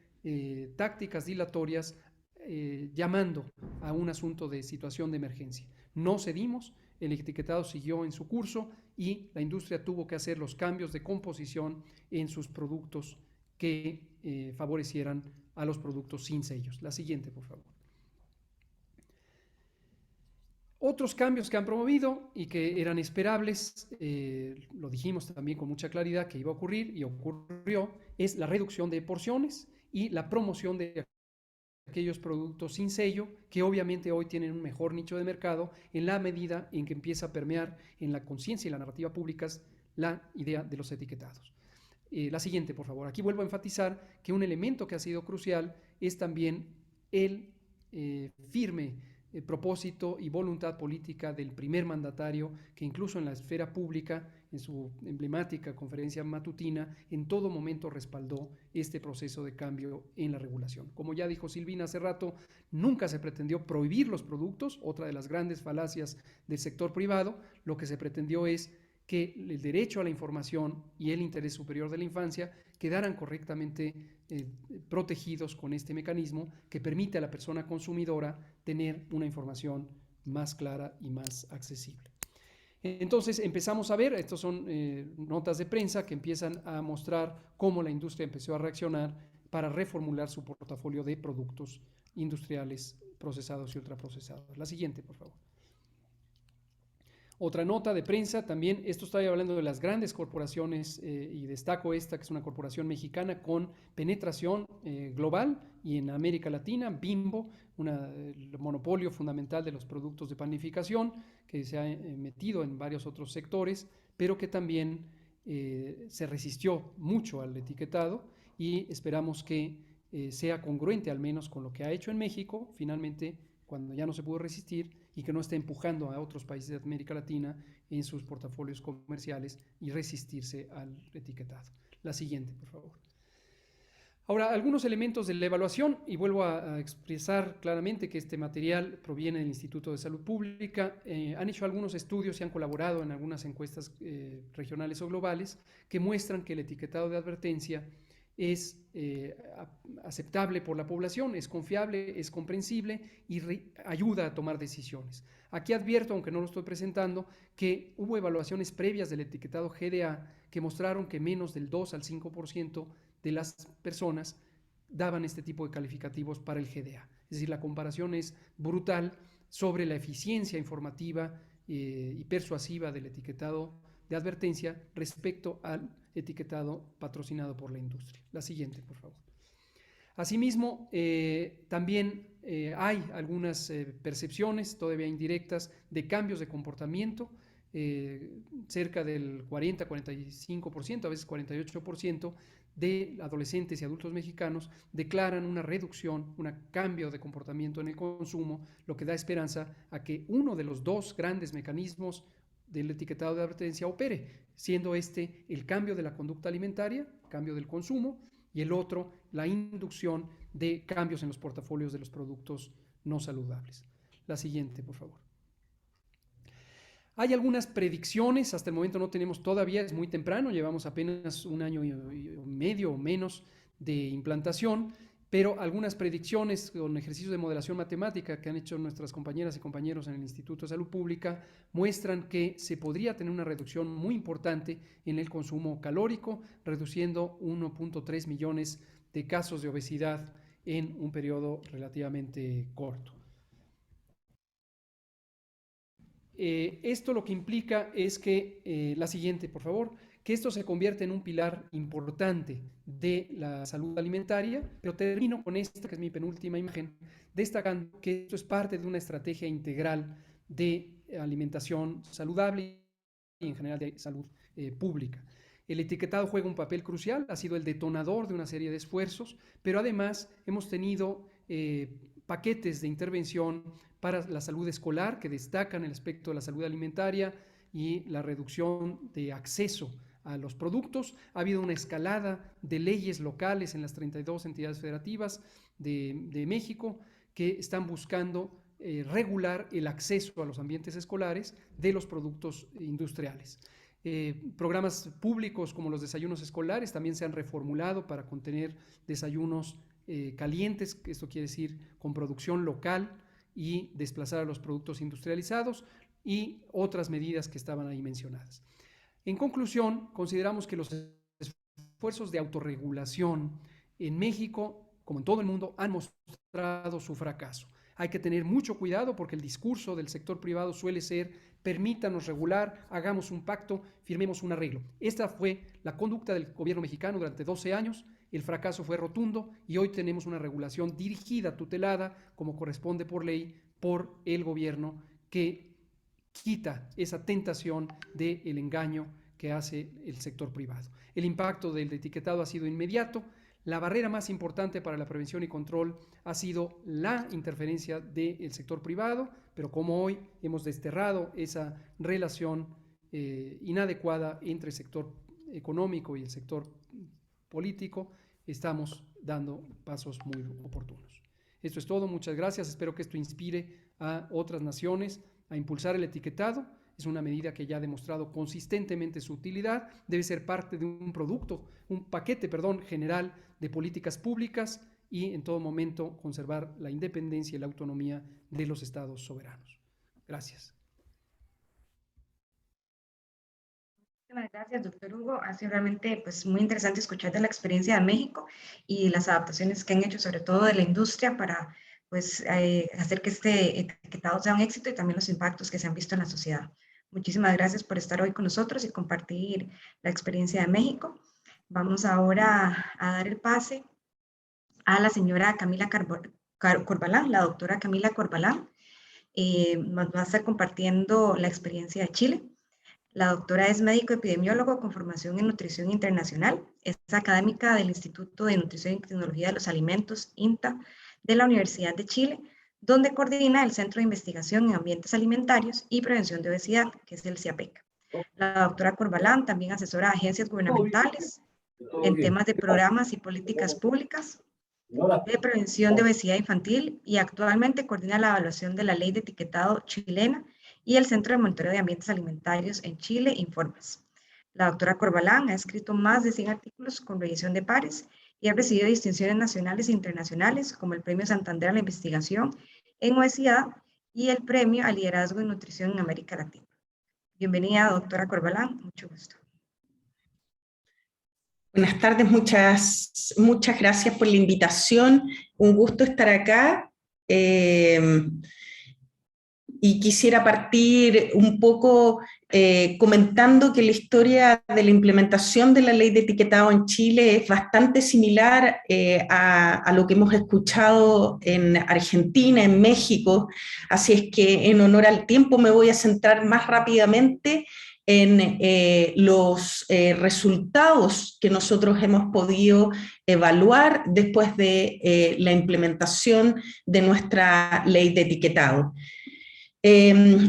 tácticas dilatorias llamando a un asunto de situación de emergencia. No cedimos, el etiquetado siguió en su curso y la industria tuvo que hacer los cambios de composición en sus productos que favorecieran a los productos sin sellos. La siguiente, por favor. Otros cambios que han promovido y que eran esperables, lo dijimos también con mucha claridad que iba a ocurrir y ocurrió, es la reducción de porciones y la promoción de aquellos productos sin sello que obviamente hoy tienen un mejor nicho de mercado en la medida en que empieza a permear en la conciencia y la narrativa públicas la idea de los etiquetados. La siguiente, por favor. Aquí vuelvo a enfatizar que un elemento que ha sido crucial es también el firme propósito y voluntad política del primer mandatario, que incluso en la esfera pública, en su emblemática conferencia matutina, en todo momento respaldó este proceso de cambio en la regulación. Como ya dijo Silvina hace rato, nunca se pretendió prohibir los productos, otra de las grandes falacias del sector privado. Lo que se pretendió es que el derecho a la información y el interés superior de la infancia quedaran correctamente protegidos con este mecanismo que permite a la persona consumidora tener una información más clara y más accesible. Entonces empezamos a ver, estos son notas de prensa que empiezan a mostrar cómo la industria empezó a reaccionar para reformular su portafolio de productos industriales procesados y ultraprocesados. La siguiente, por favor. Otra nota de prensa también, esto estoy hablando de las grandes corporaciones y destaco esta que es una corporación mexicana con penetración global y en América Latina, Bimbo, el monopolio fundamental de los productos de panificación que se ha metido en varios otros sectores, pero que también se resistió mucho al etiquetado y esperamos que sea congruente al menos con lo que ha hecho en México, finalmente cuando ya no se pudo resistir y que no esté empujando a otros países de América Latina en sus portafolios comerciales y resistirse al etiquetado. La siguiente, por favor. Ahora, algunos elementos de la evaluación, y vuelvo a expresar claramente que este material proviene del Instituto de Salud Pública. Han hecho algunos estudios y han colaborado en algunas encuestas regionales o globales que muestran que el etiquetado de advertencia es aceptable por la población, es confiable, es comprensible y ayuda a tomar decisiones. Aquí advierto, aunque no lo estoy presentando, que hubo evaluaciones previas del etiquetado GDA que mostraron que menos del 2 al 5% de las personas daban este tipo de calificativos para el GDA. Es decir, la comparación es brutal sobre la eficiencia informativa y persuasiva del etiquetado de advertencia respecto al etiquetado patrocinado por la industria. La siguiente, por favor. Asimismo, también hay algunas percepciones todavía indirectas de cambios de comportamiento, cerca del 40-45%, a veces 48% de adolescentes y adultos mexicanos declaran una reducción, un cambio de comportamiento en el consumo, lo que da esperanza a que uno de los dos grandes mecanismos del etiquetado de advertencia opere, siendo este el cambio de la conducta alimentaria, cambio del consumo, y el otro, la inducción de cambios en los portafolios de los productos no saludables. La siguiente, por favor. Hay algunas predicciones, hasta el momento no tenemos todavía, es muy temprano, llevamos apenas un año y medio o menos de implantación, pero algunas predicciones con ejercicios de modelación matemática que han hecho nuestras compañeras y compañeros en el Instituto de Salud Pública muestran que se podría tener una reducción muy importante en el consumo calórico, reduciendo 1.3 millones de casos de obesidad en un periodo relativamente corto. Esto lo que implica es que, la siguiente, por favor, que esto se convierte en un pilar importante de la salud alimentaria, pero termino con esta, que es mi penúltima imagen, destacando que esto es parte de una estrategia integral de alimentación saludable y en general de salud pública. El etiquetado juega un papel crucial, ha sido el detonador de una serie de esfuerzos, pero además hemos tenido paquetes de intervención para la salud escolar que destacan el aspecto de la salud alimentaria y la reducción de acceso a los productos. Ha habido una escalada de leyes locales en las 32 entidades federativas de México que están buscando regular el acceso a los ambientes escolares de los productos industriales. Programas públicos como los desayunos escolares también se han reformulado para contener desayunos calientes, esto quiere decir con producción local y desplazar a los productos industrializados y otras medidas que estaban ahí mencionadas. En conclusión, consideramos que los esfuerzos de autorregulación en México, como en todo el mundo, han mostrado su fracaso. Hay que tener mucho cuidado porque el discurso del sector privado suele ser: permítanos regular, hagamos un pacto, firmemos un arreglo. Esta fue la conducta del gobierno mexicano durante 12 años. El fracaso fue rotundo y hoy tenemos una regulación dirigida, tutelada, como corresponde por ley, por el gobierno, que quita esa tentación del engaño que hace el sector privado. El impacto del etiquetado ha sido inmediato. La barrera más importante para la prevención y control ha sido la interferencia del sector privado, pero como hoy hemos desterrado esa relación inadecuada entre el sector económico y el sector político, estamos dando pasos muy oportunos. Esto es todo, muchas gracias. Espero que esto inspire a otras naciones a impulsar el etiquetado. Es una medida que ya ha demostrado consistentemente su utilidad. Debe ser parte de un paquete general de políticas públicas y en todo momento conservar la independencia y la autonomía de los estados soberanos. Gracias. Muchas gracias, doctor Hugo. Ha sido realmente pues, muy interesante escuchar de la experiencia de México y las adaptaciones que han hecho, sobre todo de la industria, para pues, hacer que este etiquetado sea un éxito y también los impactos que se han visto en la sociedad. Muchísimas gracias por estar hoy con nosotros y compartir la experiencia de México. Vamos ahora a dar el pase a la señora Camila Corbalán, la doctora Camila Corbalán. Nos va a estar compartiendo la experiencia de Chile. La doctora es médico epidemiólogo con formación en nutrición internacional. Es académica del Instituto de Nutrición y Tecnología de los Alimentos, INTA, de la Universidad de Chile, donde coordina el Centro de Investigación en Ambientes Alimentarios y Prevención de Obesidad, que es el CIAPEC. La doctora Corbalán también asesora a agencias gubernamentales en temas de programas y políticas públicas de prevención de obesidad infantil y actualmente coordina la evaluación de la ley de etiquetado chilena y el Centro de Monitoreo de Ambientes Alimentarios en Chile, Informes. La doctora Corbalán ha escrito más de 100 artículos con revisión de pares y ha recibido distinciones nacionales e internacionales como el Premio Santander a la Investigación en Obesidad y el Premio a Liderazgo en Nutrición en América Latina. Bienvenida, doctora Corbalán, mucho gusto. Buenas tardes, muchas gracias por la invitación. Un gusto estar acá. Y quisiera partir un poco comentando que la historia de la implementación de la ley de etiquetado en Chile es bastante similar a lo que hemos escuchado en Argentina, en México, así es que en honor al tiempo me voy a centrar más rápidamente en los resultados que nosotros hemos podido evaluar después de la implementación de nuestra ley de etiquetado.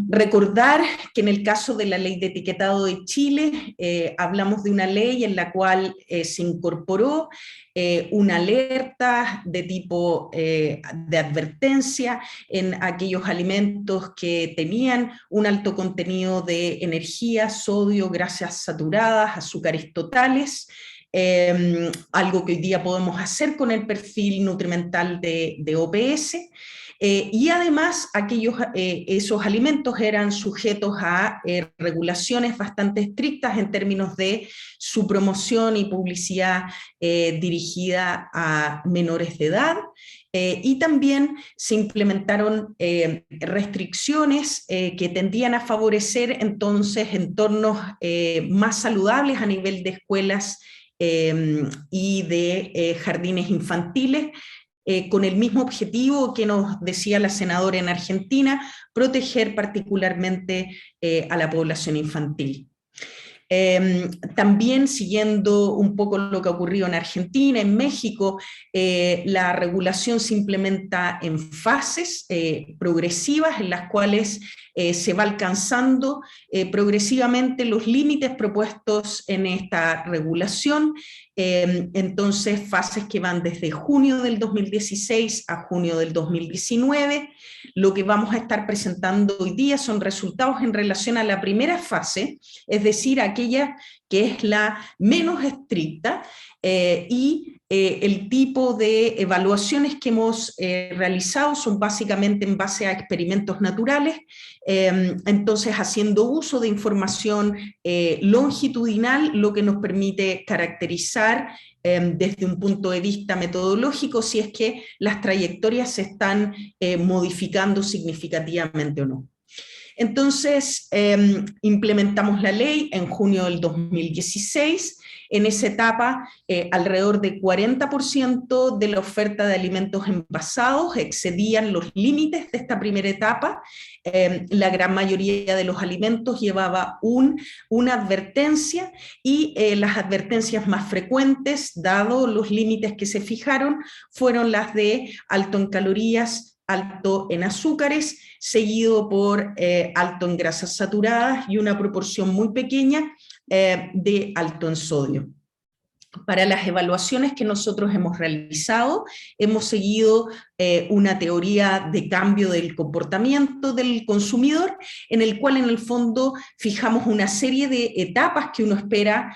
Recordar que en el caso de la ley de etiquetado de Chile hablamos de una ley en la cual se incorporó una alerta de tipo de advertencia en aquellos alimentos que tenían un alto contenido de energía, sodio, grasas saturadas, azúcares totales, algo que hoy día podemos hacer con el perfil nutrimental de OPS. Y además esos alimentos eran sujetos a regulaciones bastante estrictas en términos de su promoción y publicidad dirigida a menores de edad. Y también se implementaron restricciones que tendían a favorecer entonces entornos más saludables a nivel de escuelas y de jardines infantiles, con el mismo objetivo que nos decía la senadora en Argentina, proteger particularmente a la población infantil. También siguiendo un poco lo que ha ocurrido en Argentina, en México, la regulación se implementa en fases progresivas en las cuales se va alcanzando progresivamente los límites propuestos en esta regulación. Entonces, fases que van desde junio del 2016 a junio del 2019. Lo que vamos a estar presentando hoy día son resultados en relación a la primera fase, es decir, aquella que es la menos estricta, y el tipo de evaluaciones que hemos realizado son básicamente en base a experimentos naturales, entonces haciendo uso de información longitudinal, lo que nos permite caracterizar desde un punto de vista metodológico si es que las trayectorias se están modificando significativamente o no. Entonces, implementamos la ley en junio del 2016. En esa etapa, alrededor del 40% de la oferta de alimentos envasados excedían los límites de esta primera etapa. La gran mayoría de los alimentos llevaba una advertencia, y las advertencias más frecuentes, dado los límites que se fijaron, fueron las de alto en calorías, alto en azúcares, seguido por alto en grasas saturadas y una proporción muy pequeña de alto en sodio. Para las evaluaciones que nosotros hemos realizado, hemos seguido una teoría de cambio del comportamiento del consumidor, en el cual en el fondo fijamos una serie de etapas que uno espera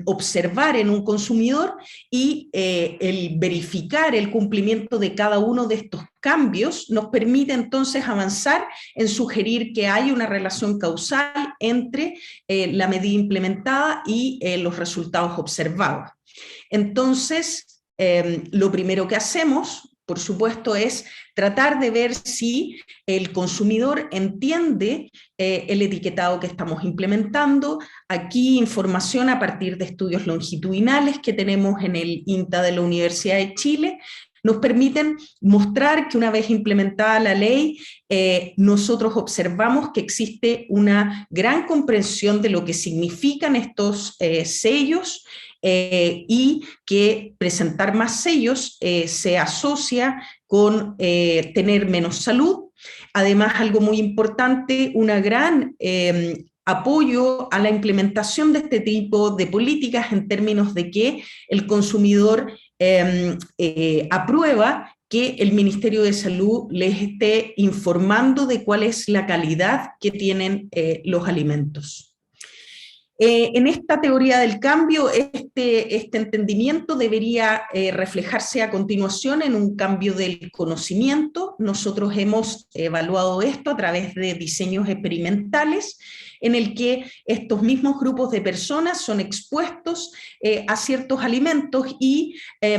observar en un consumidor, y el verificar el cumplimiento de cada uno de estos cambios nos permite entonces avanzar en sugerir que hay una relación causal entre la medida implementada y los resultados observados. Entonces, lo primero que hacemos, por supuesto, es tratar de ver si el consumidor entiende el etiquetado que estamos implementando. Aquí información a partir de estudios longitudinales que tenemos en el INTA de la Universidad de Chile, nos permiten mostrar que una vez implementada la ley, nosotros observamos que existe una gran comprensión de lo que significan estos sellos, y que presentar más sellos se asocia con tener menos salud. Además, algo muy importante, una gran apoyo a la implementación de este tipo de políticas en términos de que el consumidor aprueba que el Ministerio de Salud les esté informando de cuál es la calidad que tienen los alimentos. En esta teoría del cambio, este entendimiento debería reflejarse a continuación en un cambio del conocimiento. Nosotros hemos evaluado esto a través de diseños experimentales, en el que estos mismos grupos de personas son expuestos a ciertos alimentos y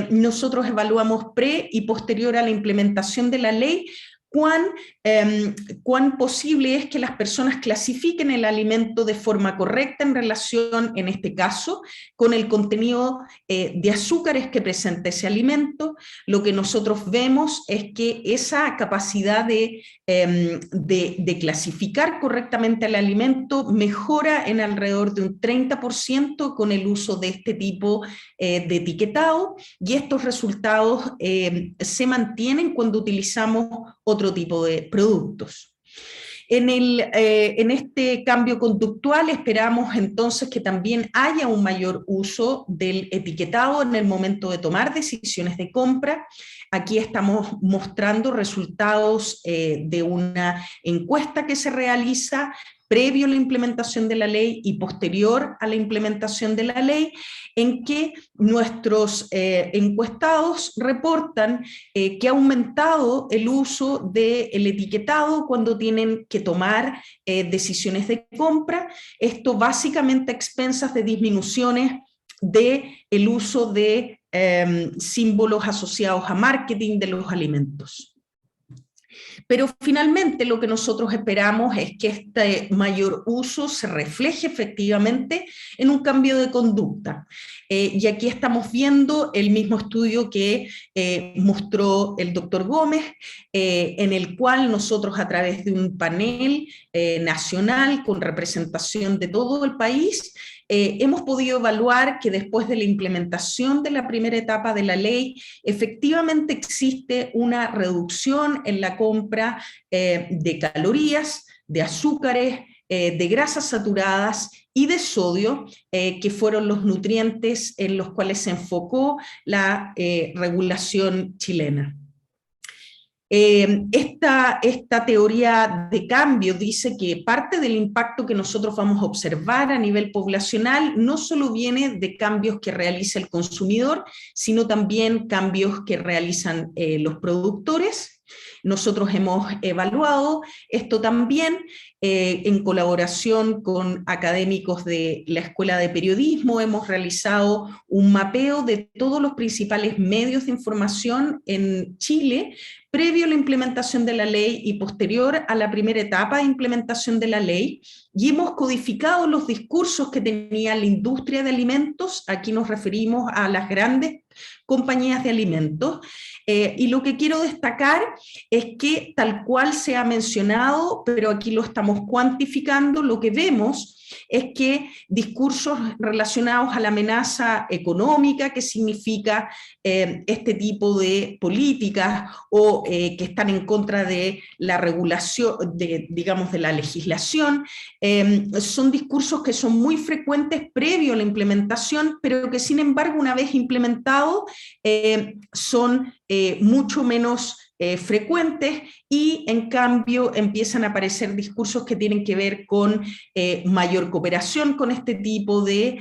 nosotros evaluamos pre y posterior a la implementación de la ley cuán posible es que las personas clasifiquen el alimento de forma correcta en relación, en este caso, con el contenido de azúcares que presenta ese alimento. Lo que nosotros vemos es que esa capacidad de clasificar correctamente el alimento mejora en alrededor de un 30% con el uso de este tipo de etiquetado, y estos resultados se mantienen cuando utilizamos otro tipo de productos. En este cambio conductual esperamos entonces que también haya un mayor uso del etiquetado en el momento de tomar decisiones de compra. Aquí estamos mostrando resultados de una encuesta que se realiza previo a la implementación de la ley y posterior a la implementación de la ley, en que nuestros encuestados reportan que ha aumentado el uso del etiquetado cuando tienen que tomar decisiones de compra. Esto básicamente a expensas de disminuciones del uso de símbolos asociados a marketing de los alimentos. Pero finalmente lo que nosotros esperamos es que este mayor uso se refleje efectivamente en un cambio de conducta. Y aquí estamos viendo el mismo estudio que mostró el doctor Gómez, en el cual nosotros a través de un panel nacional con representación de todo el país, hemos podido evaluar que después de la implementación de la primera etapa de la ley, efectivamente existe una reducción en la compra de calorías, de azúcares, de grasas saturadas y de sodio, que fueron los nutrientes en los cuales se enfocó la regulación chilena. Esta teoría de cambio dice que parte del impacto que nosotros vamos a observar a nivel poblacional no solo viene de cambios que realiza el consumidor, sino también cambios que realizan los productores. Nosotros hemos evaluado esto también en colaboración con académicos de la Escuela de Periodismo. Hemos realizado un mapeo de todos los principales medios de información en Chile, previo a la implementación de la ley y posterior a la primera etapa de implementación de la ley, y hemos codificado los discursos que tenía la industria de alimentos. Aquí nos referimos a las grandes compañías de alimentos, y lo que quiero destacar es que tal cual se ha mencionado, pero aquí lo estamos cuantificando, lo que vemos es que discursos relacionados a la amenaza económica, que significa este tipo de políticas o que están en contra de la regulación, digamos, de la legislación, son discursos que son muy frecuentes previo a la implementación, pero que sin embargo una vez implementados son mucho menos frecuentes, y en cambio empiezan a aparecer discursos que tienen que ver con mayor cooperación con este tipo de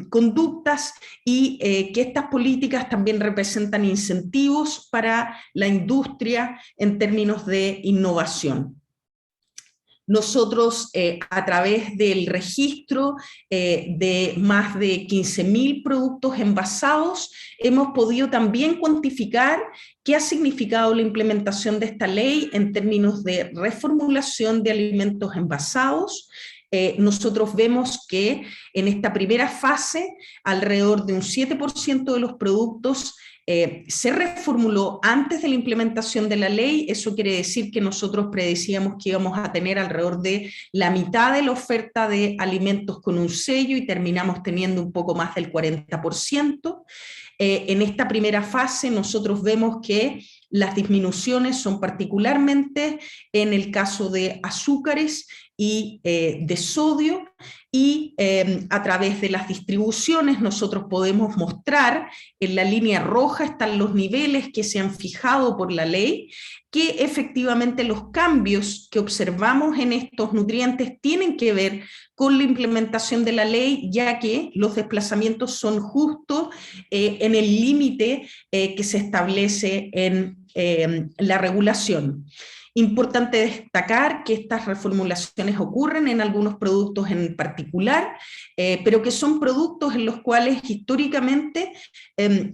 conductas, y que estas políticas también representan incentivos para la industria en términos de innovación. Nosotros, a través del registro de más de 15.000 productos envasados, hemos podido también cuantificar qué ha significado la implementación de esta ley en términos de reformulación de alimentos envasados. Nosotros vemos que en esta primera fase, alrededor de un 7% de los productos se reformuló antes de la implementación de la ley. Eso quiere decir que nosotros predecíamos que íbamos a tener alrededor de la mitad de la oferta de alimentos con un sello, y terminamos teniendo un poco más del 40%. En esta primera fase nosotros vemos que las disminuciones son particularmente en el caso de azúcares y de sodio, y a través de las distribuciones nosotros podemos mostrar, en la línea roja están los niveles que se han fijado por la ley, que efectivamente los cambios que observamos en estos nutrientes tienen que ver con la implementación de la ley, ya que los desplazamientos son justo en el límite que se establece en la regulación. Importante destacar que estas reformulaciones ocurren en algunos productos en particular, pero que son productos en los cuales históricamente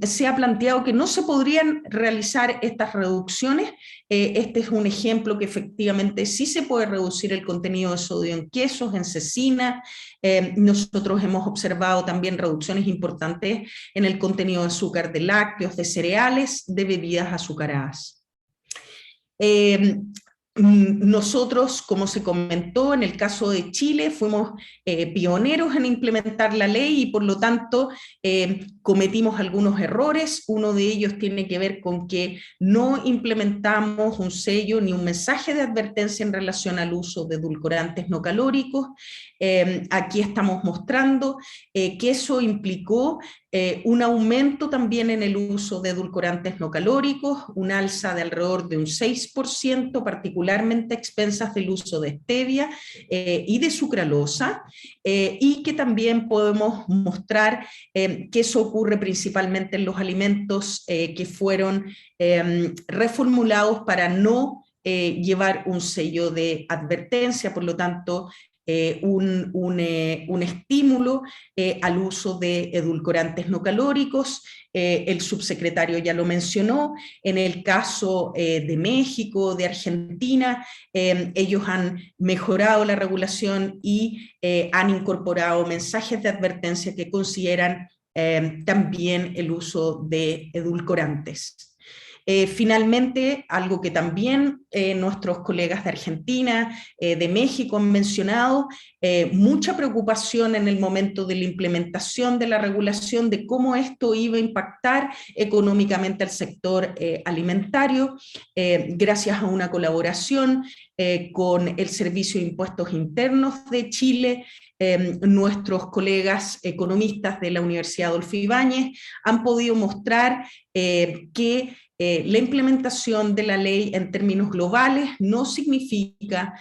se ha planteado que no se podrían realizar estas reducciones. Este es un ejemplo que efectivamente sí se puede reducir el contenido de sodio en quesos, en cecina. Nosotros hemos observado también reducciones importantes en el contenido de azúcar de lácteos, de cereales, de bebidas azucaradas. Nosotros, como se comentó, en el caso de Chile, fuimos pioneros en implementar la ley, y por lo tanto cometimos algunos errores. Uno de ellos tiene que ver con que no implementamos un sello ni un mensaje de advertencia en relación al uso de edulcorantes no calóricos. Aquí estamos mostrando que eso implicó un aumento también en el uso de edulcorantes no calóricos, un alza de alrededor de un 6%, particularmente a expensas del uso de stevia y de sucralosa, y que también podemos mostrar que eso ocurre principalmente en los alimentos que fueron reformulados para no llevar un sello de advertencia. Por lo tanto, un estímulo al uso de edulcorantes no calóricos. El subsecretario ya lo mencionó. En el caso de México, de Argentina, ellos han mejorado la regulación y han incorporado mensajes de advertencia que consideran también el uso de edulcorantes. Finalmente, algo que también nuestros colegas de Argentina, de México han mencionado, mucha preocupación en el momento de la implementación de la regulación de cómo esto iba a impactar económicamente al sector alimentario, gracias a una colaboración con el Servicio de Impuestos Internos de Chile. Nuestros colegas economistas de la Universidad Adolfo Ibáñez han podido mostrar que la implementación de la ley en términos globales no significa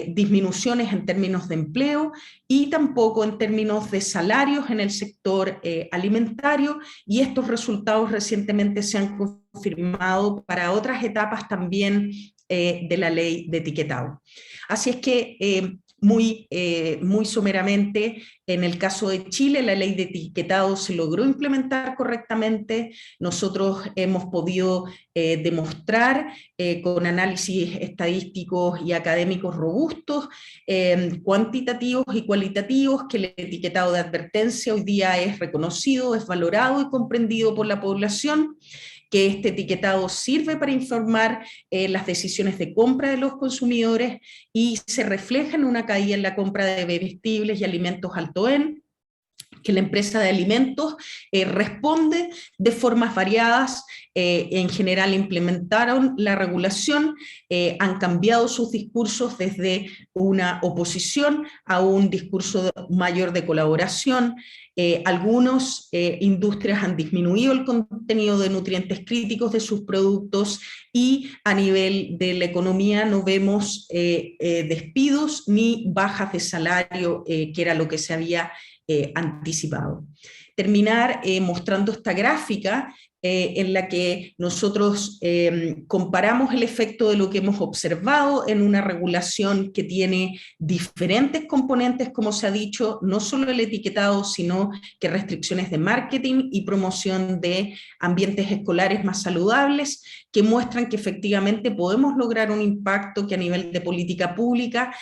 disminuciones en términos de empleo y tampoco en términos de salarios en el sector alimentario, y estos resultados recientemente se han confirmado para otras etapas también de la ley de etiquetado. Así es que muy someramente, en el caso de Chile, la ley de etiquetado se logró implementar correctamente. Nosotros hemos podido demostrar con análisis estadísticos y académicos robustos, cuantitativos y cualitativos, que el etiquetado de advertencia hoy día es reconocido, es valorado y comprendido por la población, que este etiquetado sirve para informar las decisiones de compra de los consumidores y se refleja en una caída en la compra de bebestibles y alimentos alto en, que la empresa de alimentos responde de formas variadas. En general implementaron la regulación, han cambiado sus discursos desde una oposición a un discurso mayor de colaboración. Algunas industrias han disminuido el contenido de nutrientes críticos de sus productos, y a nivel de la economía no vemos despidos ni bajas de salario, que era lo que se había anticipado. Terminar mostrando esta gráfica en la que nosotros comparamos el efecto de lo que hemos observado en una regulación que tiene diferentes componentes, como se ha dicho, no solo el etiquetado, sino que restricciones de marketing y promoción de ambientes escolares más saludables, que muestran que efectivamente podemos lograr un impacto que a nivel de política pública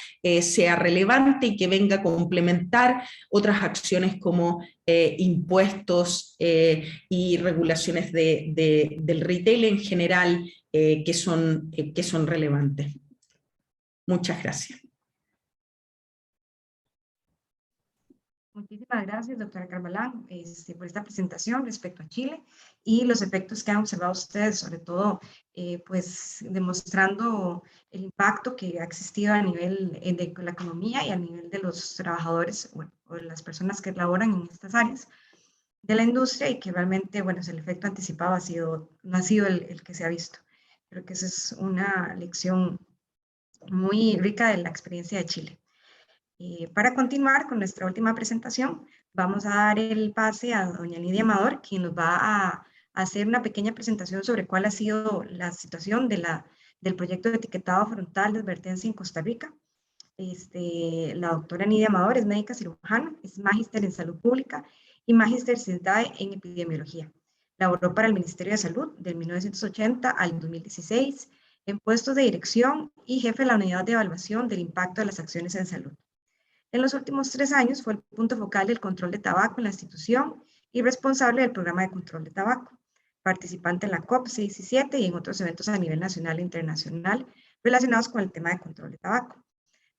sea relevante y que venga a complementar otras acciones como impuestos y regulaciones del retail en general que son relevantes. Muchas gracias. Muchísimas gracias, doctora Carvalán, por esta presentación respecto a Chile y los efectos que han observado ustedes, sobre todo, pues demostrando el impacto que ha existido a nivel de la economía y a nivel de los trabajadores, bueno, o las personas que laboran en estas áreas de la industria, y que realmente, bueno, el efecto anticipado no ha sido el que se ha visto. Creo que esa es una lección muy rica de la experiencia de Chile. Para continuar con nuestra última presentación, vamos a dar el pase a doña Nidia Amador, quien nos va a hacer una pequeña presentación sobre cuál ha sido la situación del proyecto de etiquetado frontal de advertencia en Costa Rica. La doctora Nidia Amador es médica cirujana, es magíster en salud pública y magíster CISDAE en epidemiología. Laboró para el Ministerio de Salud del 1980 al 2016 en puestos de dirección y jefe de la unidad de evaluación del impacto de las acciones en salud. En los últimos 3 años fue el punto focal del control de tabaco en la institución y responsable del programa de control de tabaco, participante en la COP6 y 7 y en otros eventos a nivel nacional e internacional relacionados con el tema de control de tabaco.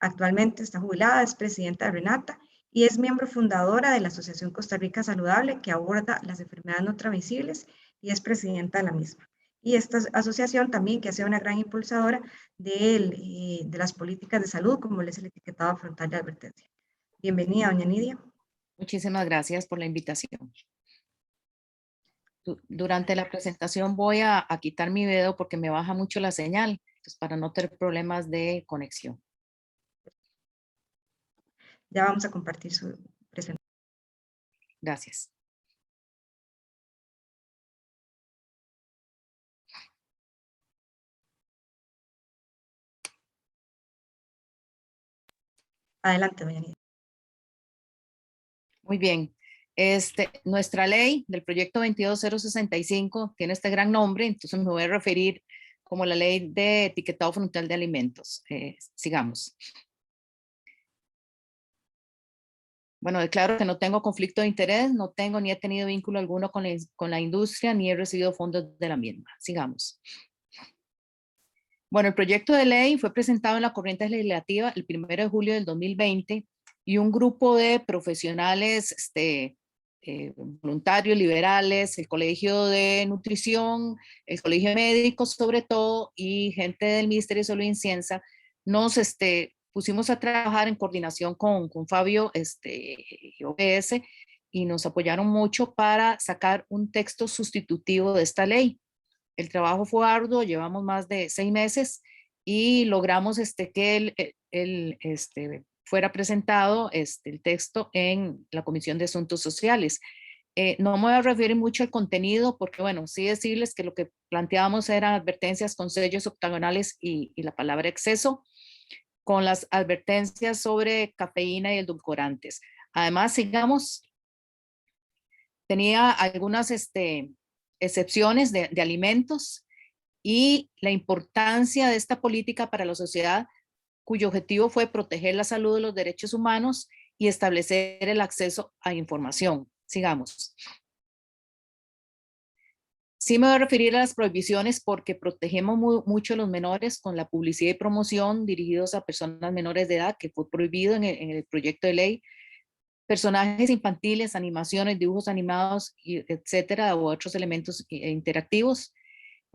Actualmente está jubilada, es presidenta de Renata y es miembro fundadora de la Asociación Costa Rica Saludable, que aborda las enfermedades no transmisibles, y es presidenta de la misma. Y esta asociación también, que ha sido una gran impulsadora de las políticas de salud, como es el etiquetado frontal de advertencia. Bienvenida, doña Nidia. Muchísimas gracias por la invitación. Durante la presentación voy a quitar mi video porque me baja mucho la señal, entonces para no tener problemas de conexión. Ya vamos a compartir su presentación. Gracias. Adelante, doña Nidia. Muy bien. Nuestra ley del proyecto 22065 tiene este gran nombre, entonces me voy a referir como la ley de etiquetado frontal de alimentos. Sigamos. Bueno, declaro que no tengo conflicto de interés, no tengo ni he tenido vínculo alguno con la industria, ni he recibido fondos de la misma. Sigamos. Bueno, el proyecto de ley fue presentado en la corriente legislativa el 1 de julio del 2020 y un grupo de profesionales, voluntarios, liberales, el Colegio de Nutrición, el Colegio de Médicos sobre todo, y gente del Ministerio de Salud y Ciencia, nos pusimos a trabajar en coordinación con Fabio y OPS, y nos apoyaron mucho para sacar un texto sustitutivo de esta ley. El trabajo fue arduo, llevamos más de 6 meses y logramos que fuera presentado el texto en la Comisión de Asuntos Sociales. No me voy a referir mucho al contenido porque, bueno, sí decirles que lo que planteábamos eran advertencias con sellos octagonales y la palabra exceso, con las advertencias sobre cafeína y edulcorantes. Además, sigamos, tenía algunas excepciones de alimentos y la importancia de esta política para la sociedad, cuyo objetivo fue proteger la salud de los derechos humanos y establecer el acceso a información. Sigamos. Sí me voy a referir a las prohibiciones porque protegemos mucho a los menores con la publicidad y promoción dirigidos a personas menores de edad, que fue prohibido en el proyecto de ley. personajes infantiles, animaciones, dibujos animados, etcétera, u otros elementos interactivos.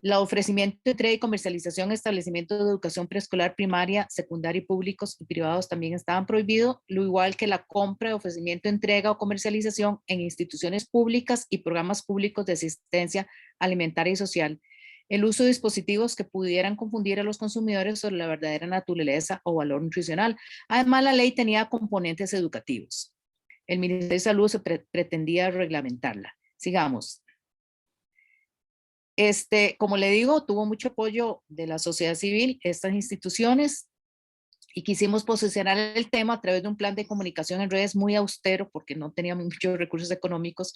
El ofrecimiento, entrega y comercialización, establecimientos de educación preescolar, primaria, secundaria y públicos y privados también estaban prohibidos, lo igual que la compra, ofrecimiento, entrega o comercialización en instituciones públicas y programas públicos de asistencia alimentaria y social. El uso de dispositivos que pudieran confundir a los consumidores sobre la verdadera naturaleza o valor nutricional. Además, la ley tenía componentes educativos. El Ministerio de Salud se pretendía reglamentarla. Sigamos. Como le digo, tuvo mucho apoyo de la sociedad civil, estas instituciones, y quisimos posicionar el tema a través de un plan de comunicación en redes muy austero porque no teníamos muchos recursos económicos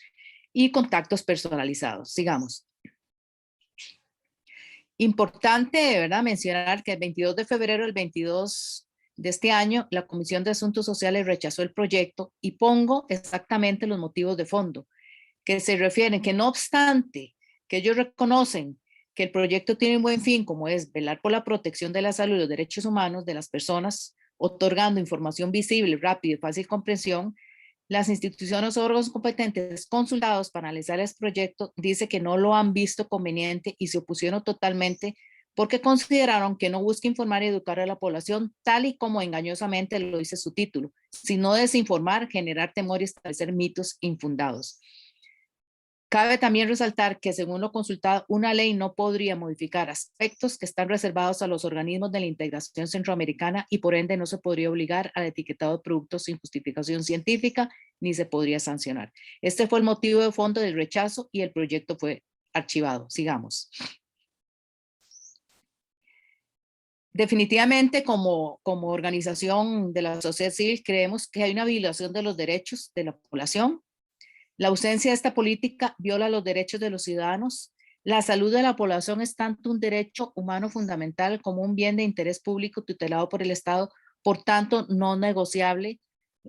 y contactos personalizados. Sigamos. Importante, ¿verdad?, mencionar que el 22 de febrero del 22 de este año, la Comisión de Asuntos Sociales rechazó el proyecto y pongo exactamente los motivos de fondo, que se refieren que no obstante que ellos reconocen que el proyecto tiene un buen fin, como es velar por la protección de la salud y los derechos humanos de las personas, otorgando información visible, rápida y fácil comprensión, las instituciones o órganos competentes consultados para analizar este proyecto dice que no lo han visto conveniente y se opusieron totalmente porque consideraron que no busca informar y educar a la población tal y como engañosamente lo dice su título, sino desinformar, generar temor y establecer mitos infundados. Cabe también resaltar que según lo consultado, una ley no podría modificar aspectos que están reservados a los organismos de la integración centroamericana y por ende no se podría obligar al etiquetado de productos sin justificación científica ni se podría sancionar. Este fue el motivo de fondo del rechazo y el proyecto fue archivado. Sigamos. Definitivamente como organización de la sociedad civil creemos que hay una violación de los derechos de la población. La ausencia de esta política viola los derechos de los ciudadanos. La salud de la población es tanto un derecho humano fundamental como un bien de interés público tutelado por el Estado, por tanto no negociable.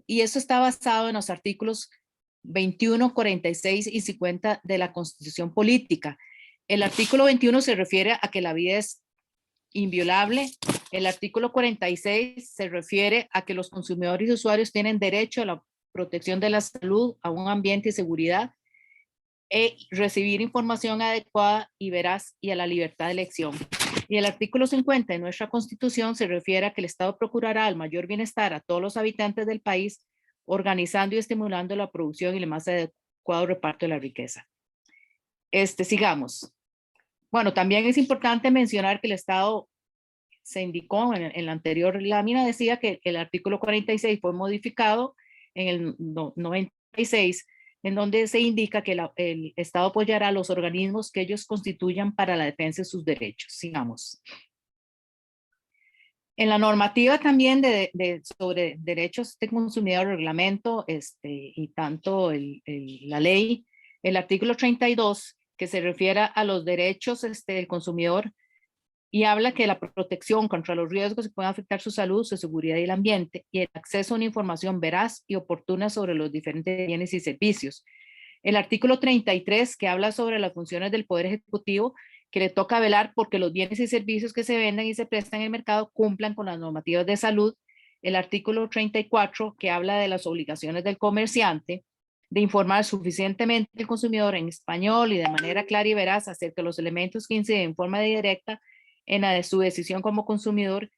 Y eso está basado en los artículos 21, 46 y 50 de la Constitución Política. El artículo 21 se refiere a que la vida es inviolable. El artículo 46 se refiere a que los consumidores y usuarios tienen derecho a la protección de la salud, a un ambiente y seguridad, recibir información adecuada y veraz y a la libertad de elección. Y el artículo 50 de nuestra Constitución se refiere a que el Estado procurará el mayor bienestar a todos los habitantes del país, organizando y estimulando la producción y el más adecuado reparto de la riqueza. Sigamos. Bueno, también es importante mencionar que el Estado se indicó en la anterior lámina, decía que el artículo 46 fue modificado en el 96, en donde se indica que el Estado apoyará a los organismos que ellos constituyan para la defensa de sus derechos. Sigamos. En la normativa también sobre derechos de consumidor, reglamento y tanto la ley, el artículo 32, que se refiere a los derechos del consumidor, y habla que la protección contra los riesgos que pueden afectar su salud, su seguridad y el ambiente, y el acceso a una información veraz y oportuna sobre los diferentes bienes y servicios. El artículo 33, que habla sobre las funciones del Poder Ejecutivo, que le toca velar porque los bienes y servicios que se venden y se prestan en el mercado cumplan con las normativas de salud. El artículo 34, que habla de las obligaciones del comerciante, de informar suficientemente al consumidor en español y de manera clara y veraz acerca de los elementos que inciden en forma directa en su decisión como consumidor,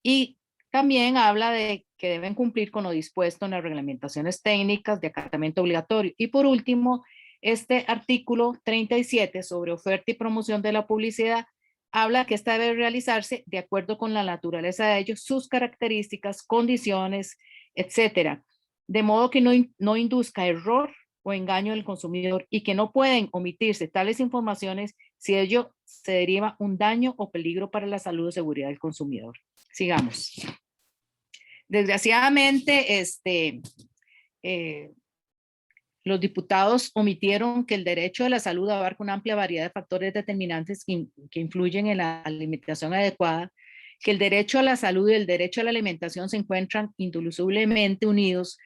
y también habla de que deben cumplir con lo dispuesto en las reglamentaciones técnicas de acatamiento obligatorio. Y por último, este artículo 37 sobre oferta y promoción de la publicidad habla que esta debe realizarse de acuerdo con la naturaleza de ellos, sus características, condiciones, etcétera, de modo que no induzca error o engaño del consumidor y que no pueden omitirse tales informaciones si ello se deriva un daño o peligro para la salud o seguridad del consumidor. Sigamos. Desgraciadamente, los diputados omitieron que el derecho a la salud abarca una amplia variedad de factores determinantes que influyen en la alimentación adecuada, que el derecho a la salud y el derecho a la alimentación se encuentran indisolublemente unidos.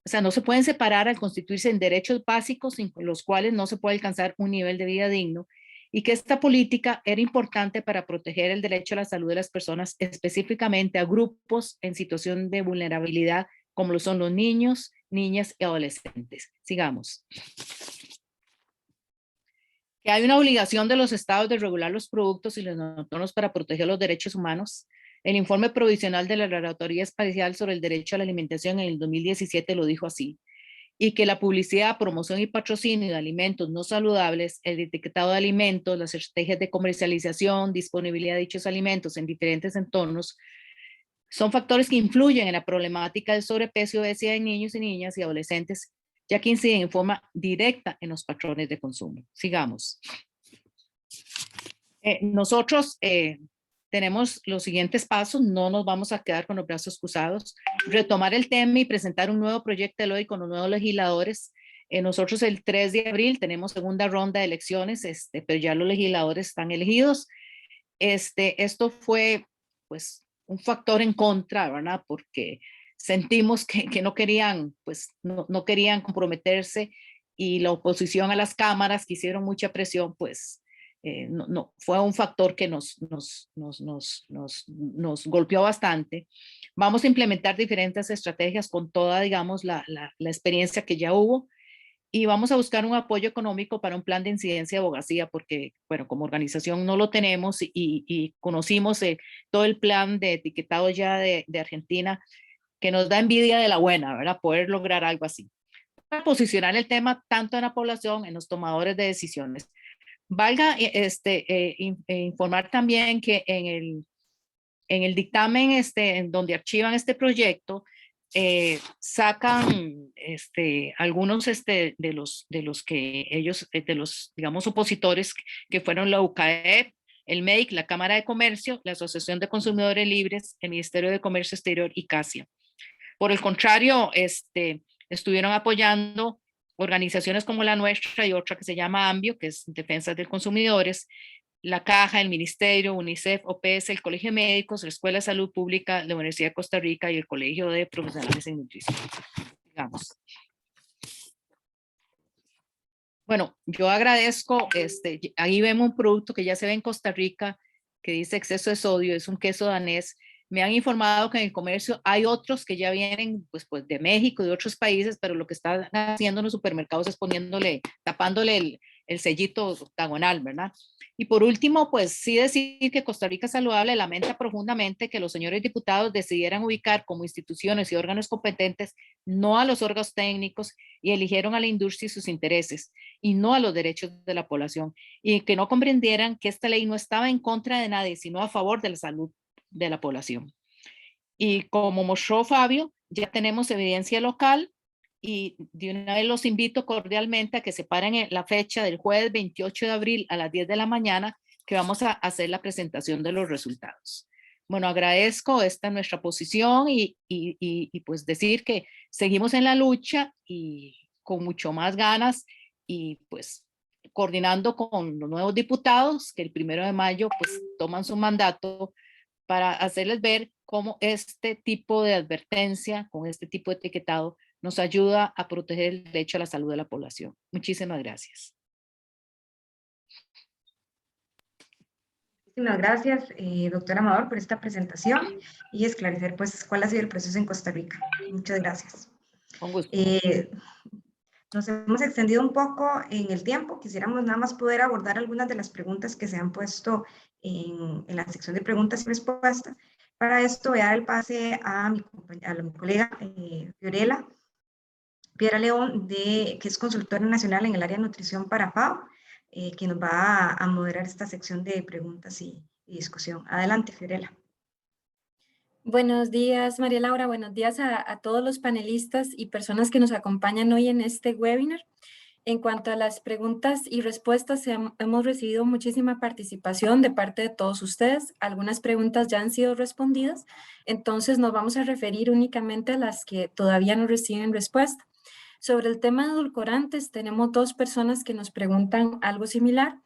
O sea, no se pueden separar al constituirse en derechos básicos sin los cuales no se puede alcanzar un nivel de vida digno, y que esta política era importante para proteger el derecho a la salud de las personas, específicamente a grupos en situación de vulnerabilidad, como lo son los niños, niñas y adolescentes. Sigamos. Que hay una obligación de los estados de regular los productos y los entornos para proteger los derechos humanos. El informe provisional de la Relatoría Especial sobre el Derecho a la Alimentación en el 2017 lo dijo así. Y que la publicidad, promoción y patrocinio de alimentos no saludables, el etiquetado de alimentos, las estrategias de comercialización, disponibilidad de dichos alimentos en diferentes entornos, son factores que influyen en la problemática del sobrepeso y obesidad en niños y niñas y adolescentes, ya que inciden en forma directa en los patrones de consumo. Sigamos. Nosotros tenemos los siguientes pasos, no nos vamos a quedar con los brazos cruzados, retomar el tema y presentar un nuevo proyecto de ley con los nuevos legisladores. Nosotros el 3 de abril tenemos segunda ronda de elecciones, pero ya los legisladores están elegidos. Esto fue pues un factor en contra, ¿verdad? Porque sentimos que no querían, pues no querían comprometerse, y la oposición a las cámaras que hicieron mucha presión, pues no, fue un factor que nos golpeó bastante. Vamos a implementar diferentes estrategias con toda, digamos, la experiencia que ya hubo, y vamos a buscar un apoyo económico para un plan de incidencia y abogacía, porque, bueno, como organización no lo tenemos, y conocimos todo el plan de etiquetado ya de Argentina, que nos da envidia de la buena, ¿verdad? Poder lograr algo así. Para posicionar el tema tanto en la población, en los tomadores de decisiones. Valga informar también que en el dictamen en donde archivan este proyecto, sacan algunos de los que ellos, de los, digamos, opositores, que fueron la UCAEP, el MEIC, la Cámara de Comercio, la Asociación de Consumidores Libres, el Ministerio de Comercio Exterior y CASIA. Por el contrario, estuvieron apoyando organizaciones como la nuestra y otra que se llama AMBIO, que es Defensa de Consumidores, la Caja, el Ministerio, UNICEF, OPS, el Colegio de Médicos, la Escuela de Salud Pública, la Universidad de Costa Rica y el Colegio de Profesionales en Nutrición. Digamos. Bueno, yo agradezco, ahí vemos un producto que ya se ve en Costa Rica, que dice exceso de sodio, es un queso danés. Me han informado que en el comercio hay otros que ya vienen pues de México y de otros países, pero lo que están haciendo en los supermercados es tapándole el sellito octagonal, ¿verdad? Y por último, pues sí decir que Costa Rica Saludable lamenta profundamente que los señores diputados decidieran ubicar como instituciones y órganos competentes no a los órganos técnicos, y eligieron a la industria y sus intereses, y no a los derechos de la población, y que no comprendieran que esta ley no estaba en contra de nadie, sino a favor de la salud de la población. Y como mostró Fabio, ya tenemos evidencia local, y de una vez los invito cordialmente a que separen la fecha del jueves 28 de abril a las 10 de la mañana, que vamos a hacer la presentación de los resultados. Bueno, agradezco esta nuestra posición, y pues decir que seguimos en la lucha y con mucho más ganas, y pues coordinando con los nuevos diputados que el 1 de mayo pues toman su mandato, para hacerles ver cómo este tipo de advertencia, con este tipo de etiquetado, nos ayuda a proteger el derecho a la salud de la población. Muchísimas gracias. Muchísimas gracias, doctora Amador, por esta presentación y esclarecer pues cuál ha sido el proceso en Costa Rica. Muchas gracias. Con gusto. Nos hemos extendido un poco en el tiempo. Quisiéramos nada más poder abordar algunas de las preguntas que se han puesto en la sección de preguntas y respuestas. Para esto voy a dar el pase a mi colega Fiorella León, que es consultora nacional en el área de nutrición para FAO, que nos va a moderar esta sección de preguntas y discusión. Adelante, Fiorella. Buenos días, María Laura. Buenos días a todos los panelistas y personas que nos acompañan hoy en este webinar. En cuanto a las preguntas y respuestas, hemos recibido muchísima participación de parte de todos ustedes. Algunas preguntas ya han sido respondidas, entonces nos vamos a referir únicamente a las que todavía no reciben respuesta. Sobre el tema de edulcorantes, tenemos dos personas que nos preguntan algo similar.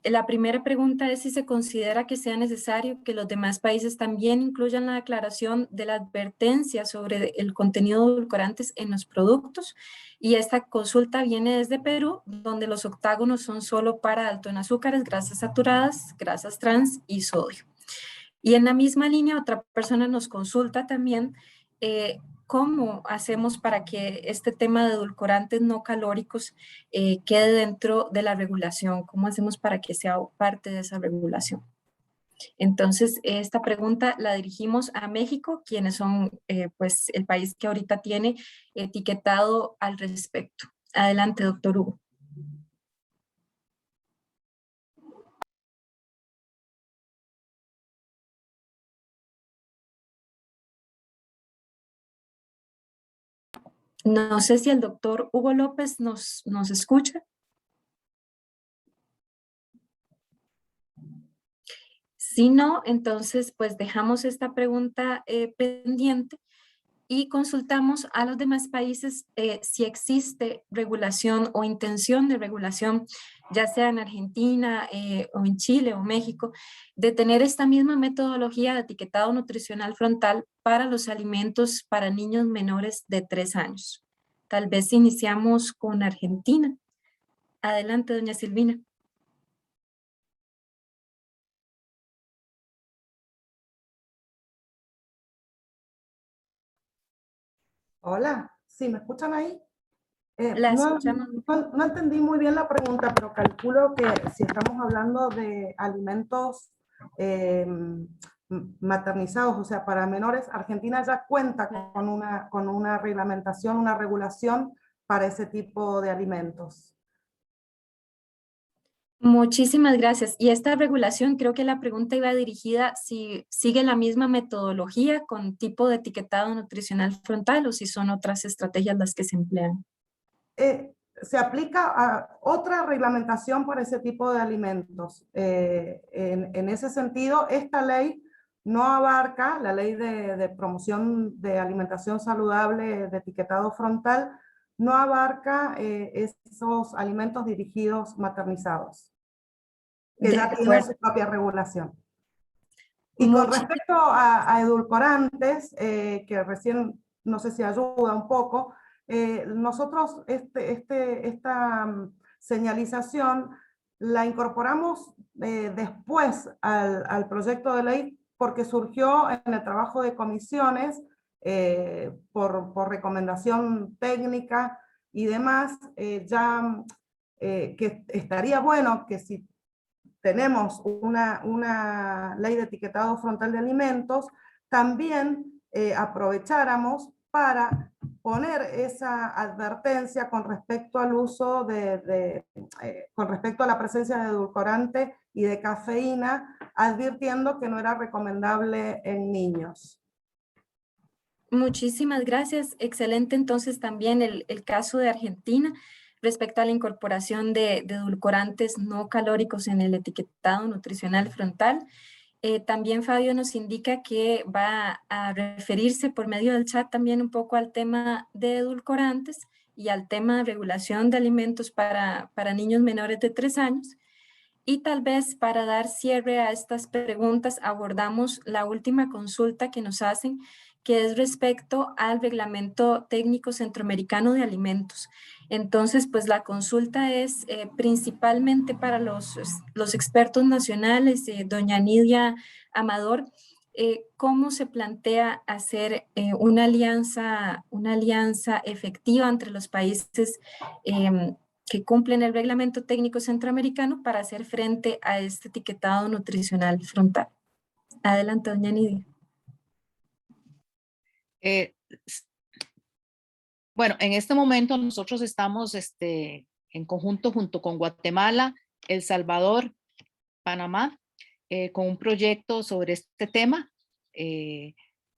La primera pregunta es si se considera que sea necesario que los demás países también incluyan la declaración de la advertencia sobre el contenido de edulcorantes en los productos. Y esta consulta viene desde Perú, donde los octágonos son solo para alto en azúcares, grasas saturadas, grasas trans y sodio. Y en la misma línea, otra persona nos consulta también ¿cómo hacemos para que este tema de edulcorantes no calóricos quede dentro de la regulación? ¿Cómo hacemos para que sea parte de esa regulación? Entonces, esta pregunta la dirigimos a México, quienes son pues el país que ahorita tiene etiquetado al respecto. Adelante, doctor Hugo. No sé si el doctor Hugo López nos escucha. Si no, entonces pues dejamos esta pregunta pendiente y consultamos a los demás países si existe regulación o intención de regulación, ya sea en Argentina o en Chile o México, de tener esta misma metodología de etiquetado nutricional frontal para los alimentos para niños menores de 3 años. Tal vez iniciamos con Argentina. Adelante, doña Silvina. Hola, ¿sí me escuchan ahí? La escuchamos. No entendí muy bien la pregunta, pero calculo que si estamos hablando de alimentos maternizados, o sea, para menores, Argentina ya cuenta con una reglamentación, una regulación para ese tipo de alimentos. Muchísimas gracias. Y esta regulación, creo que la pregunta iba dirigida si sigue la misma metodología con tipo de etiquetado nutricional frontal o si son otras estrategias las que se emplean. Se aplica a otra reglamentación para ese tipo de alimentos. En ese sentido, esta ley no abarca, la ley de promoción de alimentación saludable de etiquetado frontal, no abarca esos alimentos dirigidos maternizados, que ya tienen su propia regulación. Y con respecto a edulcorantes, que recién no sé si ayuda un poco, nosotros esta señalización la incorporamos después al proyecto de ley porque surgió en el trabajo de comisiones por recomendación técnica y demás, que estaría bueno que si tenemos una ley de etiquetado frontal de alimentos, también aprovecháramos para poner esa advertencia con respecto al uso con respecto a la presencia de edulcorante y de cafeína, advirtiendo que no era recomendable en niños. Muchísimas gracias. Excelente entonces también el caso de Argentina respecto a la incorporación de edulcorantes no calóricos en el etiquetado nutricional frontal. También Fabio nos indica que va a referirse por medio del chat también un poco al tema de edulcorantes y al tema de regulación de alimentos para niños menores de 3 años. Y tal vez para dar cierre a estas preguntas abordamos la última consulta que nos hacen, que es respecto al Reglamento Técnico Centroamericano de Alimentos. Entonces, pues la consulta es principalmente para los expertos nacionales, doña Nidia Amador, ¿cómo se plantea hacer una alianza efectiva entre los países que cumplen el Reglamento Técnico Centroamericano para hacer frente a este etiquetado nutricional frontal? Adelante, doña Nidia. Bueno, en este momento nosotros estamos en conjunto junto con Guatemala, El Salvador, Panamá, con un proyecto sobre este tema.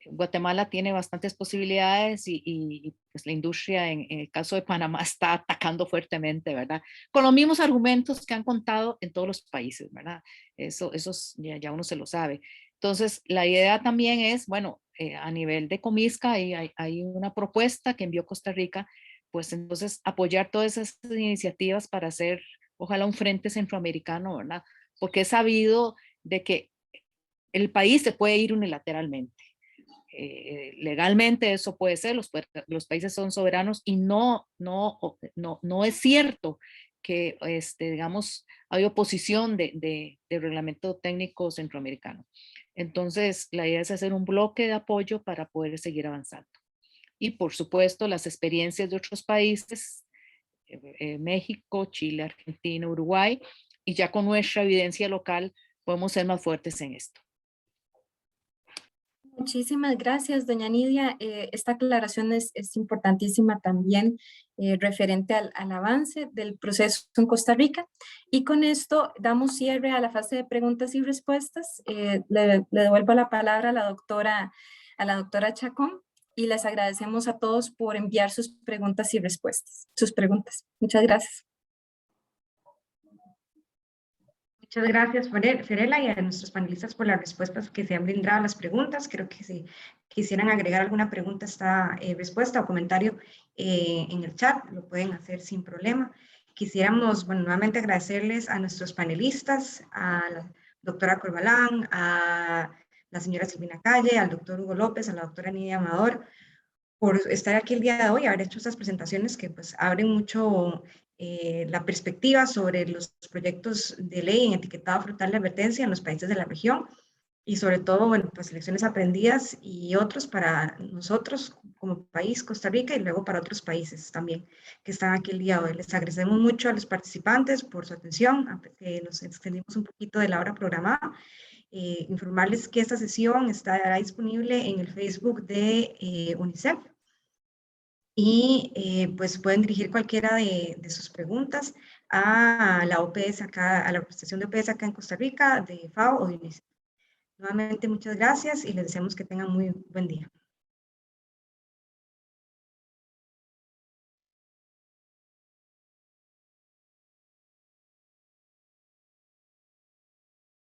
Guatemala tiene bastantes posibilidades y pues la industria en el caso de Panamá está atacando fuertemente, ¿verdad? Con los mismos argumentos que han contado en todos los países, ¿verdad? Eso ya uno se lo sabe. Entonces, la idea también es, bueno, a nivel de Comisca hay una propuesta que envió Costa Rica, pues entonces apoyar todas esas iniciativas para hacer, ojalá, un frente centroamericano, ¿verdad? Porque es sabido de que el país se puede ir unilateralmente. Legalmente eso puede ser, los países son soberanos y no es cierto que, digamos, hay oposición de reglamento técnico centroamericano. Entonces, la idea es hacer un bloque de apoyo para poder seguir avanzando. y por supuesto las experiencias de otros países, México, Chile, Argentina, Uruguay, y ya con nuestra evidencia local podemos ser más fuertes en esto. Muchísimas gracias, doña Nidia. Esta aclaración es importantísima también referente al avance del proceso en Costa Rica. Y con esto damos cierre a la fase de preguntas y respuestas. Le devuelvo la palabra a la doctora Chacón y les agradecemos a todos por enviar sus preguntas y respuestas. Muchas gracias. Muchas gracias, Fiorella, y a nuestros panelistas por las respuestas que se han brindado a las preguntas. Creo que si quisieran agregar alguna pregunta a esta respuesta o comentario en el chat, lo pueden hacer sin problema. Quisiéramos, bueno, nuevamente agradecerles a nuestros panelistas, a la doctora Corbalán, a la señora Silvina Calle, al doctor Hugo López, a la doctora Nidia Amador, por estar aquí el día de hoy, haber hecho estas presentaciones que pues abren mucho la perspectiva sobre los proyectos de ley en etiquetado frutal de advertencia en los países de la región y sobre todo, bueno, pues lecciones aprendidas y otros para nosotros como país, Costa Rica, y luego para otros países también que están aquí el día de hoy. Les agradecemos mucho a los participantes por su atención, aunque nos extendimos un poquito de la hora programada. Informarles que esta sesión estará disponible en el Facebook de UNICEF y pues pueden dirigir cualquiera de sus preguntas a la OPS acá, a la representación de OPS acá en Costa Rica, de FAO o de UNICEF. Nuevamente muchas gracias y les deseamos que tengan muy buen día.